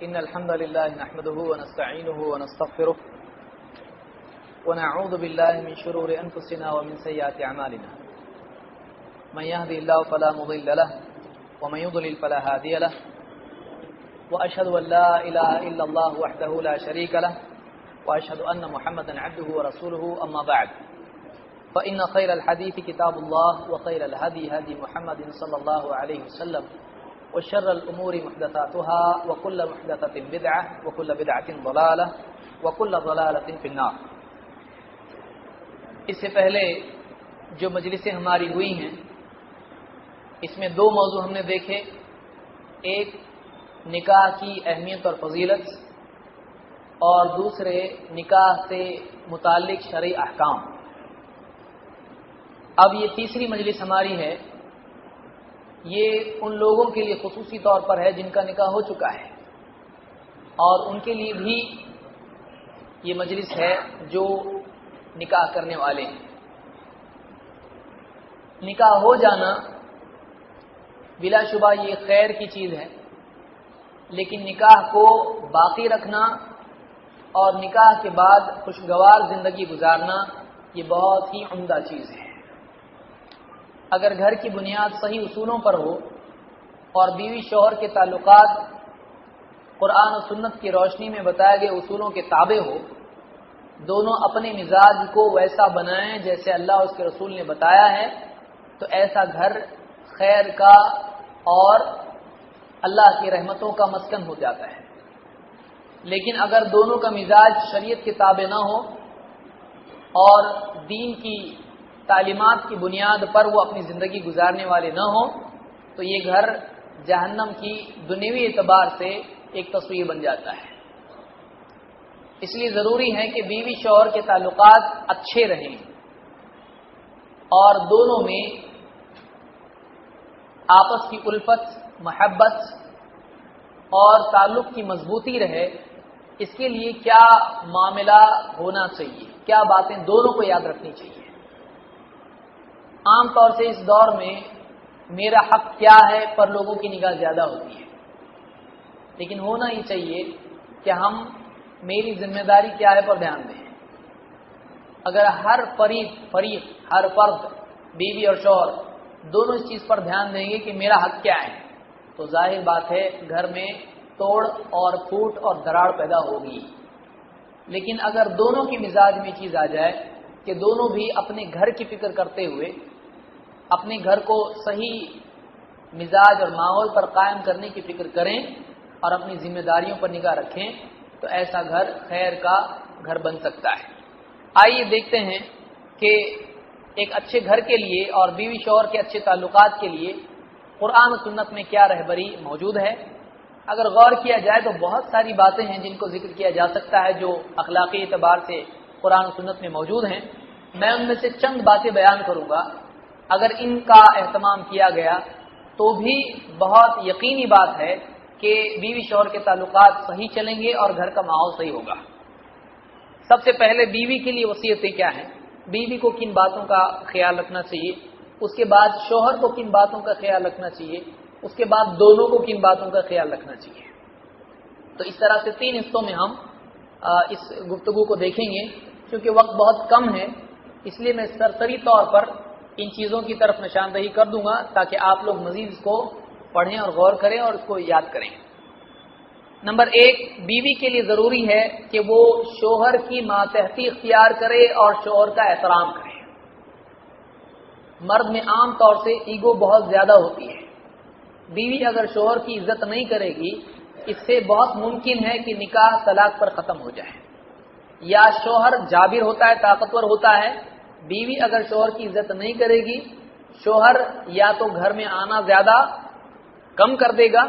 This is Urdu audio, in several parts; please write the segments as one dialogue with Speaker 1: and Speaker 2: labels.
Speaker 1: إن الحمد لله نحمده ونستعينه ونستغفره ونعوذ بالله من شرور أنفسنا ومن سيئات أعمالنا من يهدي الله فلا مضل له ومن يضلل فلا هادي له وأشهد أن لا إله إلا الله وحده لا شريك له وأشهد أن محمدا عبده ورسوله أما بعد فإن خير الحديث كتاب الله وخير الهدي هدي محمد صلى الله عليه وسلم وشر الأمور محدثاتها وكل محدثة بدعة وكل بدعة ضلالة وكل ضلالة في النار. اس سے پہلے جو مجلسیں ہماری ہوئی ہیں اس میں دو موضوع ہم نے دیکھے، ایک نکاح کی اہمیت اور فضیلت اور دوسرے نکاح سے متعلق شرعی احکام. اب یہ تیسری مجلس ہماری ہے، یہ ان لوگوں کے لیے خصوصی طور پر ہے جن کا نکاح ہو چکا ہے اور ان کے لیے بھی یہ مجلس ہے جو نکاح کرنے والے ہیں. نکاح ہو جانا بلا شبہ یہ خیر کی چیز ہے، لیکن نکاح کو باقی رکھنا اور نکاح کے بعد خوشگوار زندگی گزارنا یہ بہت ہی عمدہ چیز ہے. اگر گھر کی بنیاد صحیح اصولوں پر ہو اور بیوی شوہر کے تعلقات قرآن و سنت کی روشنی میں بتائے گئے اصولوں کے تابع ہو، دونوں اپنے مزاج کو ویسا بنائیں جیسے اللہ اور اس کے رسول نے بتایا ہے، تو ایسا گھر خیر کا اور اللہ کی رحمتوں کا مسکن ہو جاتا ہے. لیکن اگر دونوں کا مزاج شریعت کے تابع نہ ہو اور دین کی تعلیمات کی بنیاد پر وہ اپنی زندگی گزارنے والے نہ ہوں، تو یہ گھر جہنم کی دنیوی اعتبار سے ایک تصویر بن جاتا ہے. اس لیے ضروری ہے کہ بیوی شوہر کے تعلقات اچھے رہیں اور دونوں میں آپس کی الفت، محبت اور تعلق کی مضبوطی رہے. اس کے لیے کیا معاملہ ہونا چاہیے، کیا باتیں دونوں کو یاد رکھنی چاہیے. عام طور سے اس دور میں میرا حق کیا ہے پر لوگوں کی نگاہ زیادہ ہوتی ہے، لیکن ہونا ہی چاہیے کہ ہم میری ذمہ داری کیا ہے پر دھیان دیں. اگر ہر فریق ہر فرد بیوی اور شوہر دونوں اس چیز پر دھیان دیں گے کہ میرا حق کیا ہے، تو ظاہر بات ہے گھر میں توڑ اور پھوٹ اور دراڑ پیدا ہوگی. لیکن اگر دونوں کی مزاج میں چیز آ جائے کہ دونوں بھی اپنے گھر کی فکر کرتے ہوئے اپنے گھر کو صحیح مزاج اور ماحول پر قائم کرنے کی فکر کریں اور اپنی ذمہ داریوں پر نگاہ رکھیں، تو ایسا گھر خیر کا گھر بن سکتا ہے. آئیے دیکھتے ہیں کہ ایک اچھے گھر کے لیے اور بیوی شوہر کے اچھے تعلقات کے لیے قرآن و سنت میں کیا رہبری موجود ہے. اگر غور کیا جائے تو بہت ساری باتیں ہیں جن کو ذکر کیا جا سکتا ہے جو اخلاقی اعتبار سے قرآن و سنت میں موجود ہیں. میں ان میں سے چند باتیں بیان کروں گا. اگر ان کا اہتمام کیا گیا تو بھی بہت یقینی بات ہے کہ بیوی شوہر کے تعلقات صحیح چلیں گے اور گھر کا ماحول صحیح ہوگا. سب سے پہلے بیوی کے لیے وصیتیں کیا ہیں، بیوی کو کن باتوں کا خیال رکھنا چاہیے، اس کے بعد شوہر کو کن باتوں کا خیال رکھنا چاہیے، اس کے بعد دونوں کو کن باتوں کا خیال رکھنا چاہیے. تو اس طرح سے 3 حصوں میں ہم اس گفتگو کو دیکھیں گے. کیونکہ وقت بہت کم ہے اس لیے میں سرسری طور پر ان چیزوں کی طرف نشاندہی کر دوں گا تاکہ آپ لوگ مزید اس کو پڑھیں اور غور کریں اور اس کو یاد کریں. نمبر 1، بیوی کے لیے ضروری ہے کہ وہ شوہر کی ماتحتی اختیار کرے اور شوہر کا احترام کرے. مرد میں عام طور سے ایگو بہت زیادہ ہوتی ہے. بیوی اگر شوہر کی عزت نہیں کرے گی، اس سے بہت ممکن ہے کہ نکاح طلاق پر ختم ہو جائے. یا شوہر جابر ہوتا ہے، طاقتور ہوتا ہے، بیوی اگر شوہر کی عزت نہیں کرے گی، شوہر یا تو گھر میں آنا زیادہ کم کر دے گا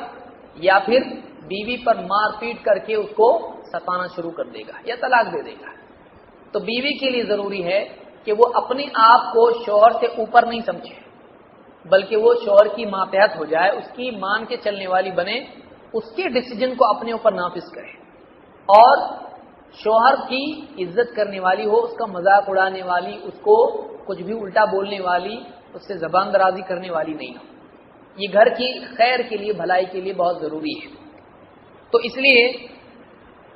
Speaker 1: یا پھر بیوی پر مار پیٹ کر کے اس کو ستانا شروع کر دے گا یا طلاق دے دے گا. تو بیوی کے لیے ضروری ہے کہ وہ اپنے آپ کو شوہر سے اوپر نہیں سمجھے، بلکہ وہ شوہر کی ماتحت ہو جائے، اس کی مان کے چلنے والی بنے، اس کے ڈیسیجن کو اپنے اوپر نافذ کرے اور شوہر کی عزت کرنے والی ہو، اس کا مذاق اڑانے والی، اس کو کچھ بھی الٹا بولنے والی، اس سے زبان درازی کرنے والی نہیں ہو. یہ گھر کی خیر کے لیے، بھلائی کے لیے بہت ضروری ہے. تو اس لیے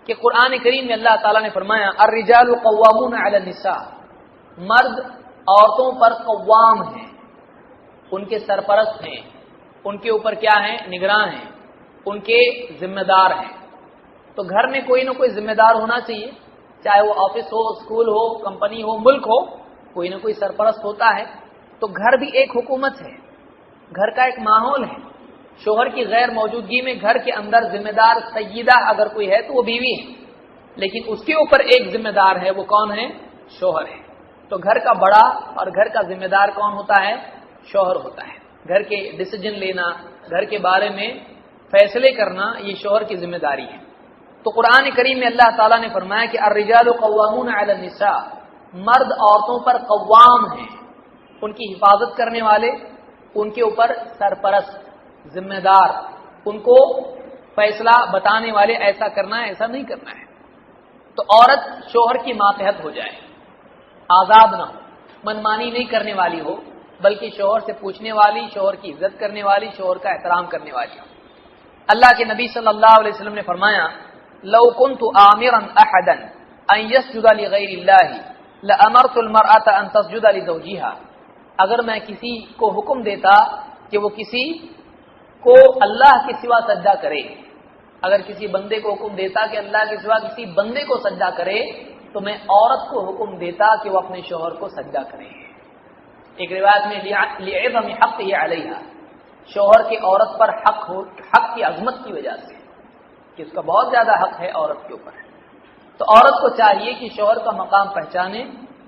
Speaker 1: کہ قرآن کریم میں اللہ تعالیٰ نے فرمایا الرجال قوامون علی النساء، مرد عورتوں پر قوام ہیں، ان کے سرپرست ہیں، ان کے اوپر کیا ہیں؟ نگراں ہیں، ان کے ذمہ دار ہیں۔ تو گھر میں کوئی نہ کوئی ذمہ دار ہونا چاہیے، چاہے وہ آفس ہو، اسکول ہو، کمپنی ہو، ملک ہو، کوئی نہ کوئی سرپرست ہوتا ہے۔ تو گھر بھی ایک حکومت ہے، گھر کا ایک ماحول ہے۔ شوہر کی غیر موجودگی میں گھر کے اندر ذمہ دار سیدہ اگر کوئی ہے تو وہ بیوی ہے، لیکن اس کے اوپر ایک ذمہ دار ہے، وہ کون ہے؟ شوہر ہے۔ تو گھر کا بڑا اور گھر کا ذمہ دار کون ہوتا ہے؟ شوہر ہوتا ہے۔ گھر کے ڈیسیجن لینا، گھر کے بارے میں فیصلے کرنا، یہ شوہر کی ذمہ داری ہے۔ تو قرآن کریم میں اللہ تعالیٰ نے فرمایا کہ الرجال قوامون علی النساء، مرد عورتوں پر قوام ہیں، ان کی حفاظت کرنے والے، ان کے اوپر سرپرست، ذمہ دار، ان کو فیصلہ بتانے والے، ایسا کرنا ہے، ایسا نہیں کرنا ہے۔ تو عورت شوہر کی ماتحت ہو جائے، آزاد نہ ہو، منمانی نہیں کرنے والی ہو، بلکہ شوہر سے پوچھنے والی، شوہر کی عزت کرنے والی، شوہر کا احترام کرنے والی ہو۔ اللہ کے نبی صلی اللہ علیہ وسلم نے فرمایا لو كنت آمرا احدا ان يسجد لغير الله لامرت المرأة ان تسجد لزوجها، اگر میں کسی کو حکم دیتا کہ وہ کسی کو اللہ کے سوا سجدہ کرے، اگر کسی بندے کو حکم دیتا کہ اللہ کے سوا کسی بندے کو سجدہ کرے، تو میں عورت کو حکم دیتا کہ وہ اپنے شوہر کو سجدہ کرے۔ ایک روایت میں لعظم حقه علیہا، شوہر کے عورت پر حق کی عظمت کی وجہ سے کہ اس کا بہت زیادہ حق ہے عورت کے اوپر۔ تو عورت کو چاہیے کہ شوہر کا مقام پہچانے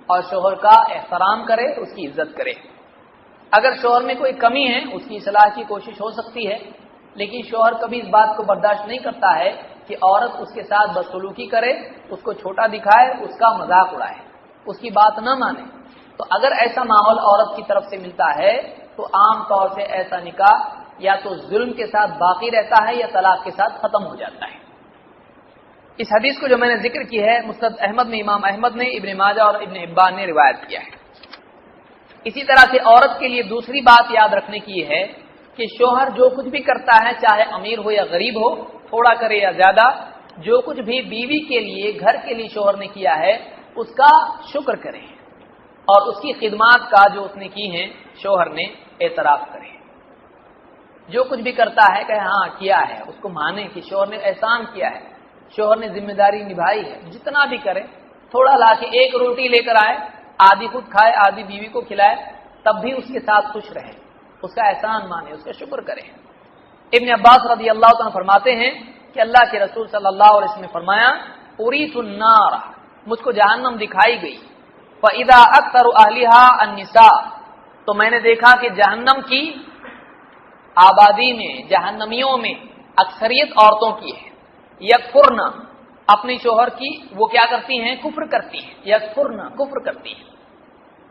Speaker 1: اور شوہر کا احترام کرے، اس کی عزت کرے۔ اگر شوہر میں کوئی کمی ہے، اس کی اصلاح کی کوشش ہو سکتی ہے، لیکن شوہر کبھی اس بات کو برداشت نہیں کرتا ہے کہ عورت اس کے ساتھ بدسلوکی کرے، اس کو چھوٹا دکھائے، اس کا مذاق اڑائے، اس کی بات نہ مانے۔ تو اگر ایسا ماحول عورت کی طرف سے ملتا ہے تو عام طور سے ایسا نکاح یا تو ظلم کے ساتھ باقی رہتا ہے یا طلاق کے ساتھ ختم ہو جاتا ہے۔ اس حدیث کو جو میں نے ذکر کی ہے مسند احمد میں امام احمد نے، ابن ماجہ اور ابن حبان نے روایت کیا ہے۔ اسی طرح سے عورت کے لیے دوسری بات یاد رکھنے کی یہ ہے کہ شوہر جو کچھ بھی کرتا ہے، چاہے امیر ہو یا غریب ہو، تھوڑا کرے یا زیادہ، جو کچھ بھی بیوی کے لیے، گھر کے لیے شوہر نے کیا ہے، اس کا شکر کرے اور اس کی خدمات کا جو اس نے کی ہیں شوہر نے اعتراف کرے۔ جو کچھ بھی کرتا ہے کہ ہاں کیا ہے، اس کو مانے کہ شوہر نے احسان کیا ہے، شوہر نے ذمہ داری نبھائی ہے۔ جتنا بھی کرے، تھوڑا لا کے ایک روٹی لے کر آئے، آدھی خود کھائے، آدھی بیوی کو کھلائے، تب بھی اس کے ساتھ خوش رہے، اس کا احسان مانے، اس کا شکر کرے۔ ابن عباس رضی اللہ عنہ فرماتے ہیں کہ اللہ کے رسول صلی اللہ علیہ وسلم نے فرمایا اریت النار، مجھ کو جہنم دکھائی گئی، فاذا اکثر اہلھا النساء، تو میں نے دیکھا کہ جہنم کی آبادی میں، جہنمیوں میں اکثریت عورتوں کی ہے، یکفرن، اپنے شوہر کی وہ کیا کرتی ہیں؟ کفر کرتی ہیں، یکفرن، کفر کرتی ہیں۔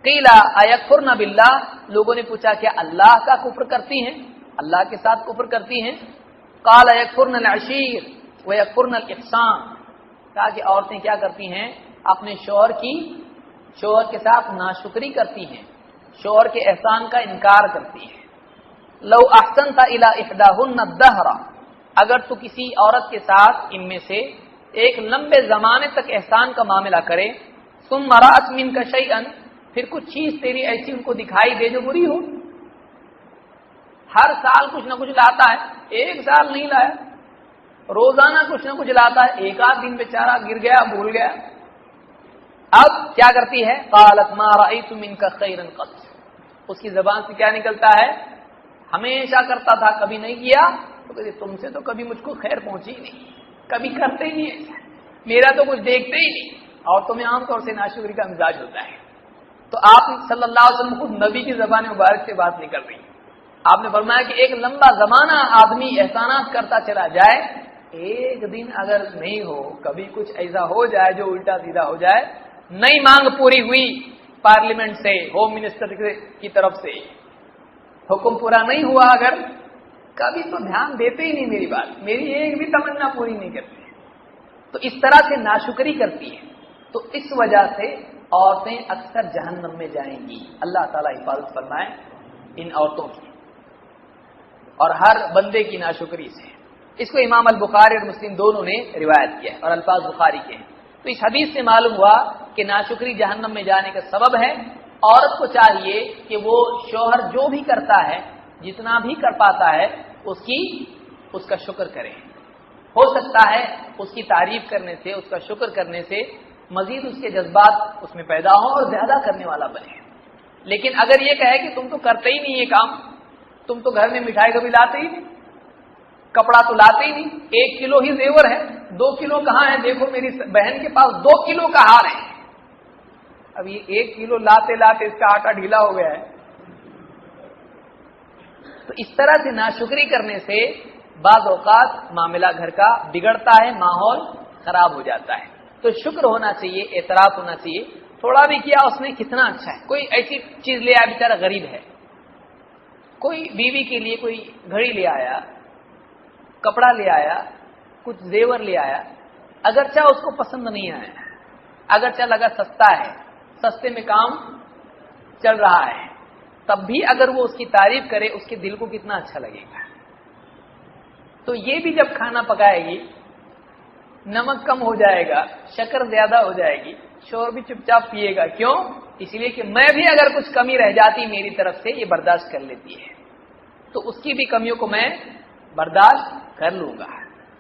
Speaker 1: قیل ایکفرن باللہ، لوگوں نے پوچھا کیا اللہ کا کفر کرتی ہیں، اللہ کے ساتھ کفر کرتی ہیں؟ قال یکفرن العشیر ویکفرن الاحسان، کہا کہ عورتیں کیا کرتی ہیں؟ اپنے شوہر کے ساتھ ناشکری کرتی ہیں، شوہر کے احسان کا انکار کرتی ہیں۔ لو احسنت الی احداہن الدہر، اگر تو کسی عورت کے ساتھ ان میں سے ایک لمبے زمانے تک احسان کا معاملہ کرے، ثم رأت منک شیئا، پھر کچھ چیز تیری ایسی ان کو دکھائی دے جو بری ہو، ہر سال کچھ نہ کچھ لاتا ہے، ایک سال نہیں لایا، روزانہ کچھ نہ کچھ لاتا ہے، ایک آدھ دن بیچارہ گر گیا، بھول گیا، اب کیا کرتی ہے؟ قالت ما رأیت منک خیرا قط، اس کی زبان سے کیا نکلتا ہے؟ ہمیشہ کرتا تھا، کبھی نہیں کیا، تو کہتے تم سے تو کبھی مجھ کو خیر پہنچی ہی نہیں، کبھی کرتے ہی نہیں ایسا، میرا تو کچھ دیکھتے ہی نہیں، اور تمہیں عام طور سے ناشکری کا مزاج ہوتا ہے۔ تو آپ صلی اللہ علیہ وسلم خود نبی کی زبان مبارک سے بات نہیں کر رہی، آپ نے فرمایا کہ ایک لمبا زمانہ آدمی احسانات کرتا چلا جائے، ایک دن اگر نہیں ہو، کبھی کچھ ایسا ہو جائے جو الٹا سیدھا ہو جائے، نئی مانگ پوری ہوئی پارلیمنٹ سے، ہوم منسٹر کی طرف سے حکم پورا نہیں ہوا، اگر کبھی تو دھیان دیتے ہی نہیں میری بات، میری ایک بھی تمنا پوری نہیں کرتے، تو اس طرح سے ناشکری کرتی ہے، تو اس وجہ سے عورتیں اکثر جہنم میں جائیں گی۔ اللہ تعالیٰ حفاظت فرمائے ان عورتوں کی اور ہر بندے کی ناشکری سے۔ اس کو امام البخاری اور مسلم دونوں نے روایت کیا ہے اور الفاظ بخاری کے ہیں۔ تو اس حدیث سے معلوم ہوا کہ ناشکری جہنم میں جانے کا سبب ہے۔ عورت کو چاہیے کہ وہ شوہر جو بھی کرتا ہے، جتنا بھی کر پاتا ہے، اس کا شکر کرے۔ ہو سکتا ہے اس کی تعریف کرنے سے، اس کا شکر کرنے سے مزید اس کے جذبات اس میں پیدا ہوں اور زیادہ کرنے والا بنے۔ لیکن اگر یہ کہے کہ تم تو کرتے ہی نہیں یہ کام، تم تو گھر میں مٹھائی کبھی لاتے ہی نہیں، کپڑا تو لاتے ہی نہیں، 1 کلو ہی زیور ہے، 2 کلو کہاں ہے؟ دیکھو میری بہن کے پاس 2 کلو کا ہار ہے۔ اب یہ 1 کلو لاتے لاتے اس کا آٹا ڈھیلا ہو گیا ہے۔ تو اس طرح سے ناشکری کرنے سے بعض اوقات معاملہ گھر کا بگڑتا ہے، ماحول خراب ہو جاتا ہے۔ تو شکر ہونا چاہیے، اعتراف ہونا چاہیے، تھوڑا بھی کیا اس نے کتنا اچھا ہے۔ کوئی ایسی چیز لے آیا، بیچارہ غریب ہے، کوئی بیوی کے لیے کوئی گھڑی لے آیا، کپڑا لے آیا، کچھ زیور لے آیا، اگرچہ اس کو پسند نہیں آیا، اگرچہ لگا سستا ہے، سستے میں کام چل رہا ہے، تب بھی اگر وہ اس کی تعریف کرے، اس کے دل کو کتنا اچھا لگے گا۔ تو یہ بھی جب کھانا پکائے گی، نمک کم ہو جائے گا، شکر زیادہ ہو جائے گی، شوہر بھی چپ چاپ پیے گا۔ کیوں؟ اس لیے کہ میں بھی اگر کچھ کمی رہ جاتی میری طرف سے، یہ برداشت کر لیتی ہے، تو اس کی بھی کمیوں کو میں برداشت کر لوں گا۔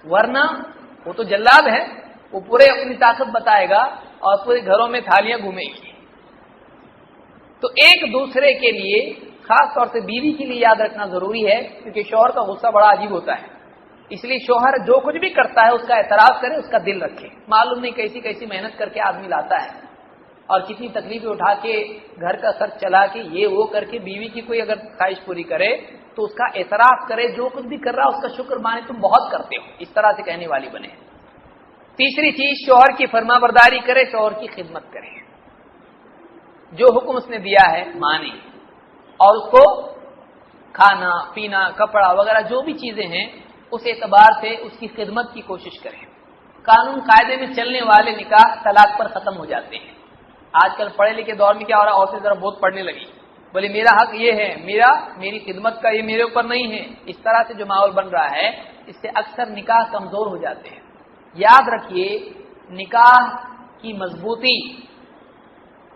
Speaker 1: ورنہ وہ تو جلاد ہے، وہ پورے اپنی طاقت بتائے گا اور پورے گھروں میں تھالیاں گھومے گی۔ تو ایک دوسرے کے لیے، خاص طور سے بیوی کے لیے یاد رکھنا ضروری ہے، کیونکہ شوہر کا غصہ بڑا عجیب ہوتا ہے۔ اس لیے شوہر جو کچھ بھی کرتا ہے اس کا اعتراف کرے، اس کا دل رکھے۔ معلوم نہیں کیسی کیسی محنت کر کے آدمی لاتا ہے اور کتنی تکلیفیں اٹھا کے گھر کا خرچ چلا کے یہ وہ کر کے بیوی کی کوئی اگر خواہش پوری کرے تو اس کا اعتراف کرے، جو کچھ بھی کر رہا اس کا شکر مانے، تم بہت کرتے ہو، اس طرح سے کہنے والی بنے۔ تیسری چیز، شوہر کی فرما برداری کرے، شوہر کی خدمت کرے، جو حکم اس نے دیا ہے مانے، اور اس کو کھانا پینا کپڑا وغیرہ جو بھی چیزیں ہیں اس اعتبار سے اس کی خدمت کی کوشش کریں۔ قانون قاعدے میں چلنے والے نکاح طلاق پر ختم ہو جاتے ہیں۔ آج کل پڑھے لکھے دور میں کیا ہو رہا ہے، عورتیں ذرا بہت پڑھنے لگی، بولے میرا حق یہ ہے، میری خدمت کا یہ میرے اوپر نہیں ہے۔ اس طرح سے جو ماحول بن رہا ہے، اس سے اکثر نکاح کمزور ہو جاتے ہیں۔ یاد رکھیے، نکاح کی مضبوطی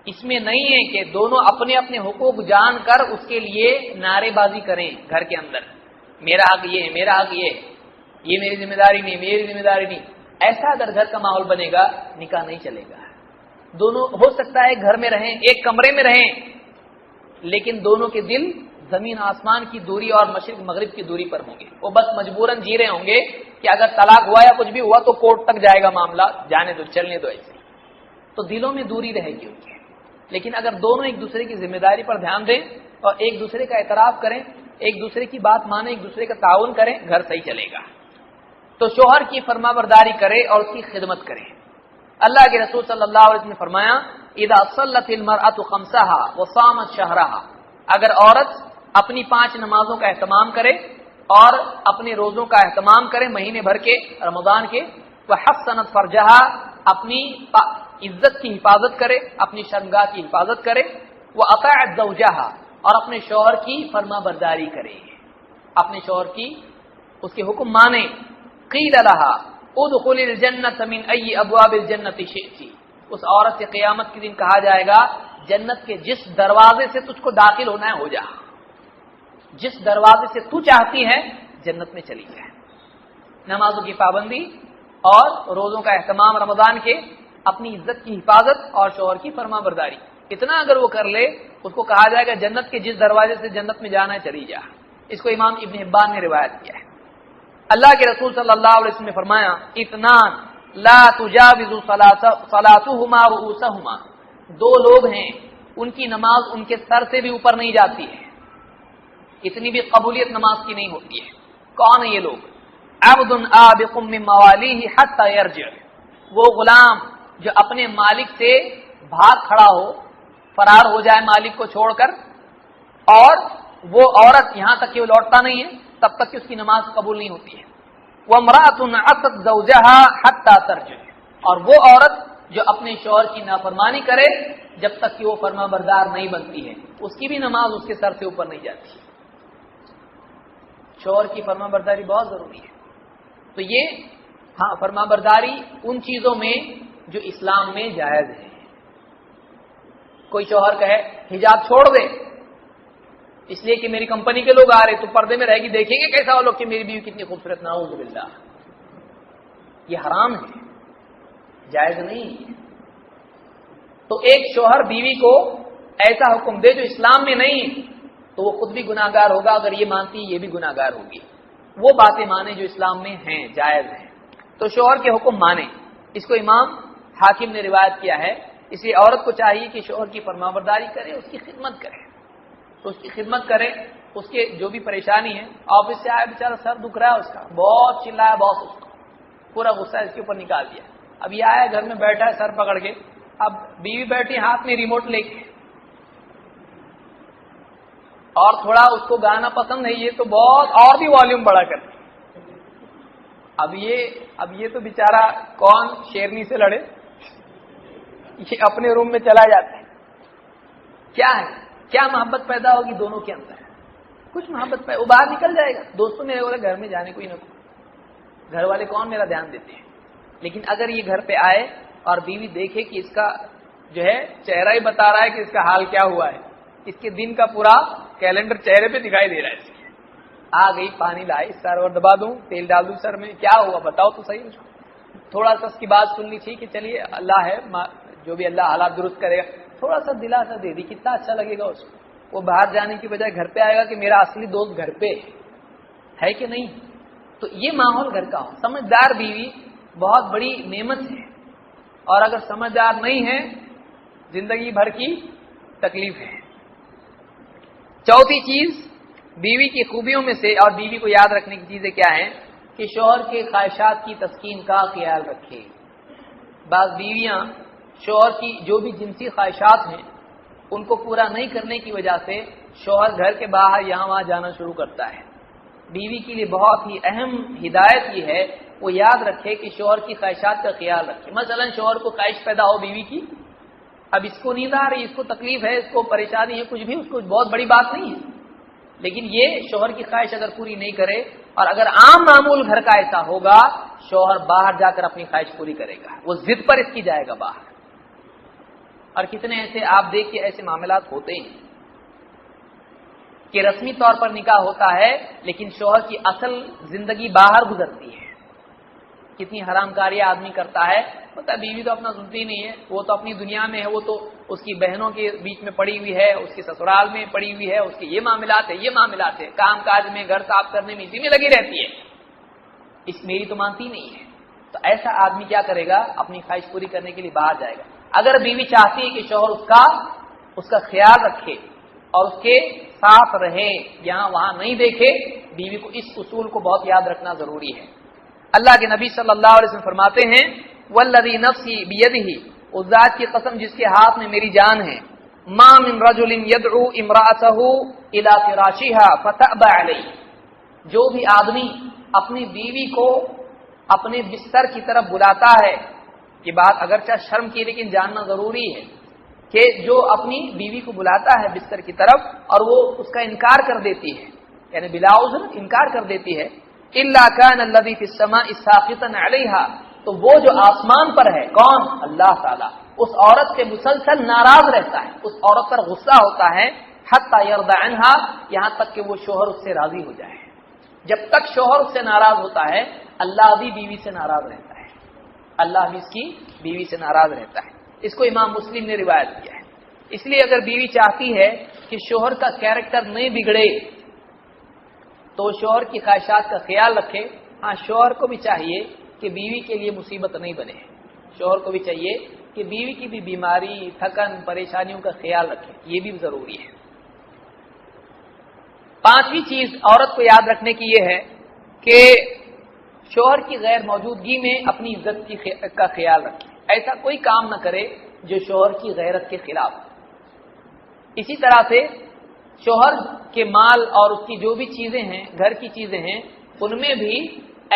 Speaker 1: اس میں نہیں ہے کہ دونوں اپنے اپنے حقوق جان کر اس کے لیے نعرے بازی کریں گھر کے اندر، میرا حق یہ ہے، میرا حق یہ میری ذمہ داری نہیں، میری ذمہ داری نہیں۔ ایسا اگر گھر کا ماحول بنے گا، نکاح نہیں چلے گا۔ دونوں ہو سکتا ہے گھر میں رہیں، ایک کمرے میں رہیں، لیکن دونوں کے دل زمین آسمان کی دوری اور مشرق مغرب کی دوری پر ہوں گے۔ وہ بس مجبوراً جی رہے ہوں گے کہ اگر طلاق ہوا یا کچھ بھی ہوا تو کورٹ تک جائے گا معاملہ، جانے دو، چلنے دو، ایسے تو دلوں میں دوری رہے گی ان کی۔ لیکن اگر دونوں ایک دوسرے کی ذمہ داری پر دھیان دیں اور ایک دوسرے کا اعتراف کریں، ایک دوسرے کی بات مانیں، ایک دوسرے کا تعاون کریں، گھر صحیح چلے گا۔ تو شوہر کی فرما برداری کرے اور اس کی خدمت کرے۔ اللہ کے رسول صلی اللہ علیہ وسلم نے فرمایا، اذا صلت المرأة خمسها وصامت شهرها، اگر عورت اپنی 5 نمازوں کا اہتمام کرے اور اپنے روزوں کا اہتمام کرے مہینے بھر کے رمضان کے، وحسنت فرجها، اپنی عزت کی حفاظت کرے، اپنی شرمگاہ کی حفاظت کرے، واطاعت زوجها، اور اپنے شوہر کی فرما برداری کرے، اپنے شوہر کی اس کے حکم مانے، قیل لها ادخل الجنۃ من ای ابواب الجنۃ شئت، اس عورت سے قیامت کے دن کہا جائے گا جنت کے جس دروازے سے تجھ کو داخل ہونا ہے ہو جا، جس دروازے سے تو چاہتی ہے جنت میں چلی جائے۔ نمازوں کی پابندی اور روزوں کا اہتمام رمضان کے، اپنی عزت کی حفاظت اور شوہر کی فرما برداری، اتنا اگر وہ کر لے اس کو کہا جائے گا جنت کے جس دروازے سے جنت میں جانا ہے چلی جا۔ اس کو امام ابن حبان نے روایت کیا ہے۔ اللہ کے رسول صلی اللہ علیہ وسلم نے فرمایا، اثنان لا تجاوز صلاتهما رؤوسهما، 2 لوگ ہیں ان کی نماز ان کے سر سے بھی اوپر نہیں جاتی ہے، اتنی بھی قبولیت نماز کی نہیں ہوتی ہے۔ کون ہیں یہ لوگ؟ عبد آبق من موالیہ حتی یرجع، وہ غلام جو اپنے مالک سے بھاگ کھڑا ہو، فرار ہو جائے مالک کو چھوڑ کر، اور وہ عورت یہاں تک کہ وہ لوٹتا نہیں ہے تب تک کہ اس کی نماز قبول نہیں ہوتی ہے۔ وامرأۃ عصت زوجها حتی ترجع، اور وہ عورت جو اپنے شوہر کی نافرمانی کرے جب تک کہ وہ فرما بردار نہیں بنتی ہے، اس کی بھی نماز اس کے سر سے اوپر نہیں جاتی۔ شوہر کی فرما برداری بہت ضروری ہے۔ تو یہ ہاں فرما برداری ان چیزوں میں جو اسلام میں جائز ہے. کوئی شوہر کہے حجاب چھوڑ دے اس لیے کہ میری کمپنی کے لوگ آ رہے تو پردے میں رہے گی, دیکھیں گے کیسا وہ لوگ کہ میری بیوی کتنی خوبصورت, نعوذ باللہ, یہ حرام ہے, جائز نہیں ہے. تو ایک شوہر بیوی کو ایسا حکم دے جو اسلام میں نہیں تو وہ خود بھی گناہگار ہوگا, اگر یہ مانتی یہ بھی گناہگار ہوگی. وہ باتیں مانے جو اسلام میں ہیں, جائز ہیں. تو شوہر کے حکم مانے. اس کو امام حاکم نے روایت کیا ہے. اس لیے عورت کو چاہیے کہ شوہر کی فرمانبرداری کرے, اس کی خدمت کرے, تو اس کی خدمت کرے. اس کے جو بھی پریشانی ہے, آفس سے آیا بیچارہ سر دکھ رہا ہے اس کا, بہت چلایا باس, اس کو پورا غصہ اس کے اوپر نکال دیا. اب یہ آیا گھر میں بیٹھا ہے سر پکڑ کے, اب بیوی بیٹھی ہاتھ میں ریموٹ لے کے, اور تھوڑا اس کو گانا پسند ہے یہ تو بہت اور بھی والیوم بڑھا کر. اب یہ تو بیچارہ کون شیرنی سے لڑے, یہ اپنے روم میں چلا جاتا ہے. کیا ہے, کیا محبت پیدا ہوگی دونوں کے اندر؟ کچھ محبت پیدا, وہ باہر نکل جائے گا. دوستوں میرے بولے گھر میں جانے کو ہی نہ کو, گھر والے کون میرا دھیان دیتے ہیں. لیکن اگر یہ گھر پہ آئے اور بیوی دیکھے کہ اس کا جو ہے چہرہ ہی بتا رہا ہے کہ اس کا حال کیا ہوا ہے, اس کے دن کا پورا کیلنڈر چہرے پہ دکھائی دے رہا ہے, آ گئی پانی لائی, سر اور دبا دوں, تیل ڈال دوں سر میں, کیا ہوا بتاؤ تو صحیح. تھوڑا سا اس کی بات سننی تھی کہ چلیے اللہ ہے, جو بھی اللہ حالات درست کرے گا, تھوڑا سا دلاسا دے دی, کتنا اچھا لگے گا اس کو. وہ باہر جانے کی بجائے گھر پہ آئے گا کہ میرا اصلی دوست گھر پہ ہے کہ نہیں. تو یہ ماحول گھر کا ہو. سمجھدار بیوی بہت بڑی نعمت ہے, اور اگر سمجھدار نہیں ہے زندگی بھر کی تکلیف ہے. چوتھی چیز بیوی کی خوبیوں میں سے, اور بیوی کو یاد رکھنے کی چیزیں کیا ہیں, کہ شوہر کے خواہشات کی تسکین کا خیال رکھے. بعض بیویاں شوہر کی جو بھی جنسی خواہشات ہیں ان کو پورا نہیں کرنے کی وجہ سے شوہر گھر کے باہر یہاں وہاں جانا شروع کرتا ہے. بیوی کے لیے بہت ہی اہم ہدایت یہ ہے وہ یاد رکھے کہ شوہر کی خواہشات کا خیال رکھے. مثلا شوہر کو خواہش پیدا ہو بیوی کی, اب اس کو نیند آ رہی, اس کو تکلیف ہے, اس کو پریشانی ہے, کچھ بھی, اس کو بہت بڑی بات نہیں ہے, لیکن یہ شوہر کی خواہش اگر پوری نہیں کرے, اور اگر عام معمول گھر کا ایسا ہوگا, شوہر باہر جا کر اپنی خواہش پوری کرے گا, وہ ضد پر اس کی جائے گا باہر. اور کتنے ایسے آپ دیکھیے ایسے معاملات ہوتے ہیں کہ رسمی طور پر نکاح ہوتا ہے لیکن شوہر کی اصل زندگی باہر گزرتی ہے. کتنی حرام کاریاں آدمی کرتا ہے, پتہ بیوی تو اپنا سنتی نہیں ہے, وہ تو اپنی دنیا میں ہے, وہ تو اس کی بہنوں کے بیچ میں پڑی ہوئی ہے, اس کے سسرال میں پڑی ہوئی ہے, اس کے یہ معاملات ہے, یہ معاملات ہے, کام کاج میں, گھر صاف کرنے میں, اسی میں لگی رہتی ہے, اس میری تو مانتی نہیں ہے. تو ایسا آدمی کیا کرے گا, اپنی خواہش پوری کرنے کے لیے باہر جائے گا. اگر بیوی چاہتی ہے کہ شوہر اس کا خیال رکھے اور اس کے ساتھ رہے, یہاں وہاں نہیں دیکھے, بیوی کو اس اصول کو بہت یاد رکھنا ضروری ہے. اللہ کے نبی صلی اللہ علیہ وسلم فرماتے ہیں, والذی نفسی بیدہ, اس ذات کی قسم جس کے ہاتھ میں میری جان ہے, ما من رجل يدعو امرأته الى فراشها فتأبى علیہ, جو بھی آدمی اپنی بیوی کو اپنے بستر کی طرف بلاتا ہے, یہ بات اگرچہ شرم کی لیکن جاننا ضروری ہے کہ جو اپنی بیوی کو بلاتا ہے بستر کی طرف اور وہ اس کا انکار کر دیتی ہے, یعنی بلا عذر انکار کر دیتی ہے, الا كان الذي في السماء ساخطا عليها, تو وہ جو آسمان پر ہے, کون, اللہ تعالیٰ, اس عورت سے مسلسل ناراض رہتا ہے, اس عورت پر غصہ ہوتا ہے, حتى يرضى عنها, یہاں تک کہ وہ شوہر اس سے راضی ہو جائے. جب تک شوہر اس سے ناراض ہوتا ہے اللہ بھی بیوی سے ناراض رہتا ہے, اللہ بھی اس کی بیوی سے ناراض رہتا ہے. اس کو امام مسلم نے روایت کیا ہے. اس لیے اگر بیوی چاہتی ہے کہ شوہر کا کیریکٹر نہیں بگڑے تو شوہر کی خواہشات کا خیال رکھے. ہاں, شوہر کو بھی چاہیے کہ بیوی کے لیے مصیبت نہیں بنے, شوہر کو بھی چاہیے کہ بیوی کی بھی بیماری, تھکن, پریشانیوں کا خیال رکھے, یہ بھی ضروری ہے. پانچویں چیز عورت کو یاد رکھنے کی یہ ہے کہ شوہر کی غیر موجودگی میں اپنی عزت کا خیال رکھے, ایسا کوئی کام نہ کرے جو شوہر کی غیرت کے خلاف. اسی طرح سے شوہر کے مال اور اس کی جو بھی چیزیں ہیں, گھر کی چیزیں ہیں, ان میں بھی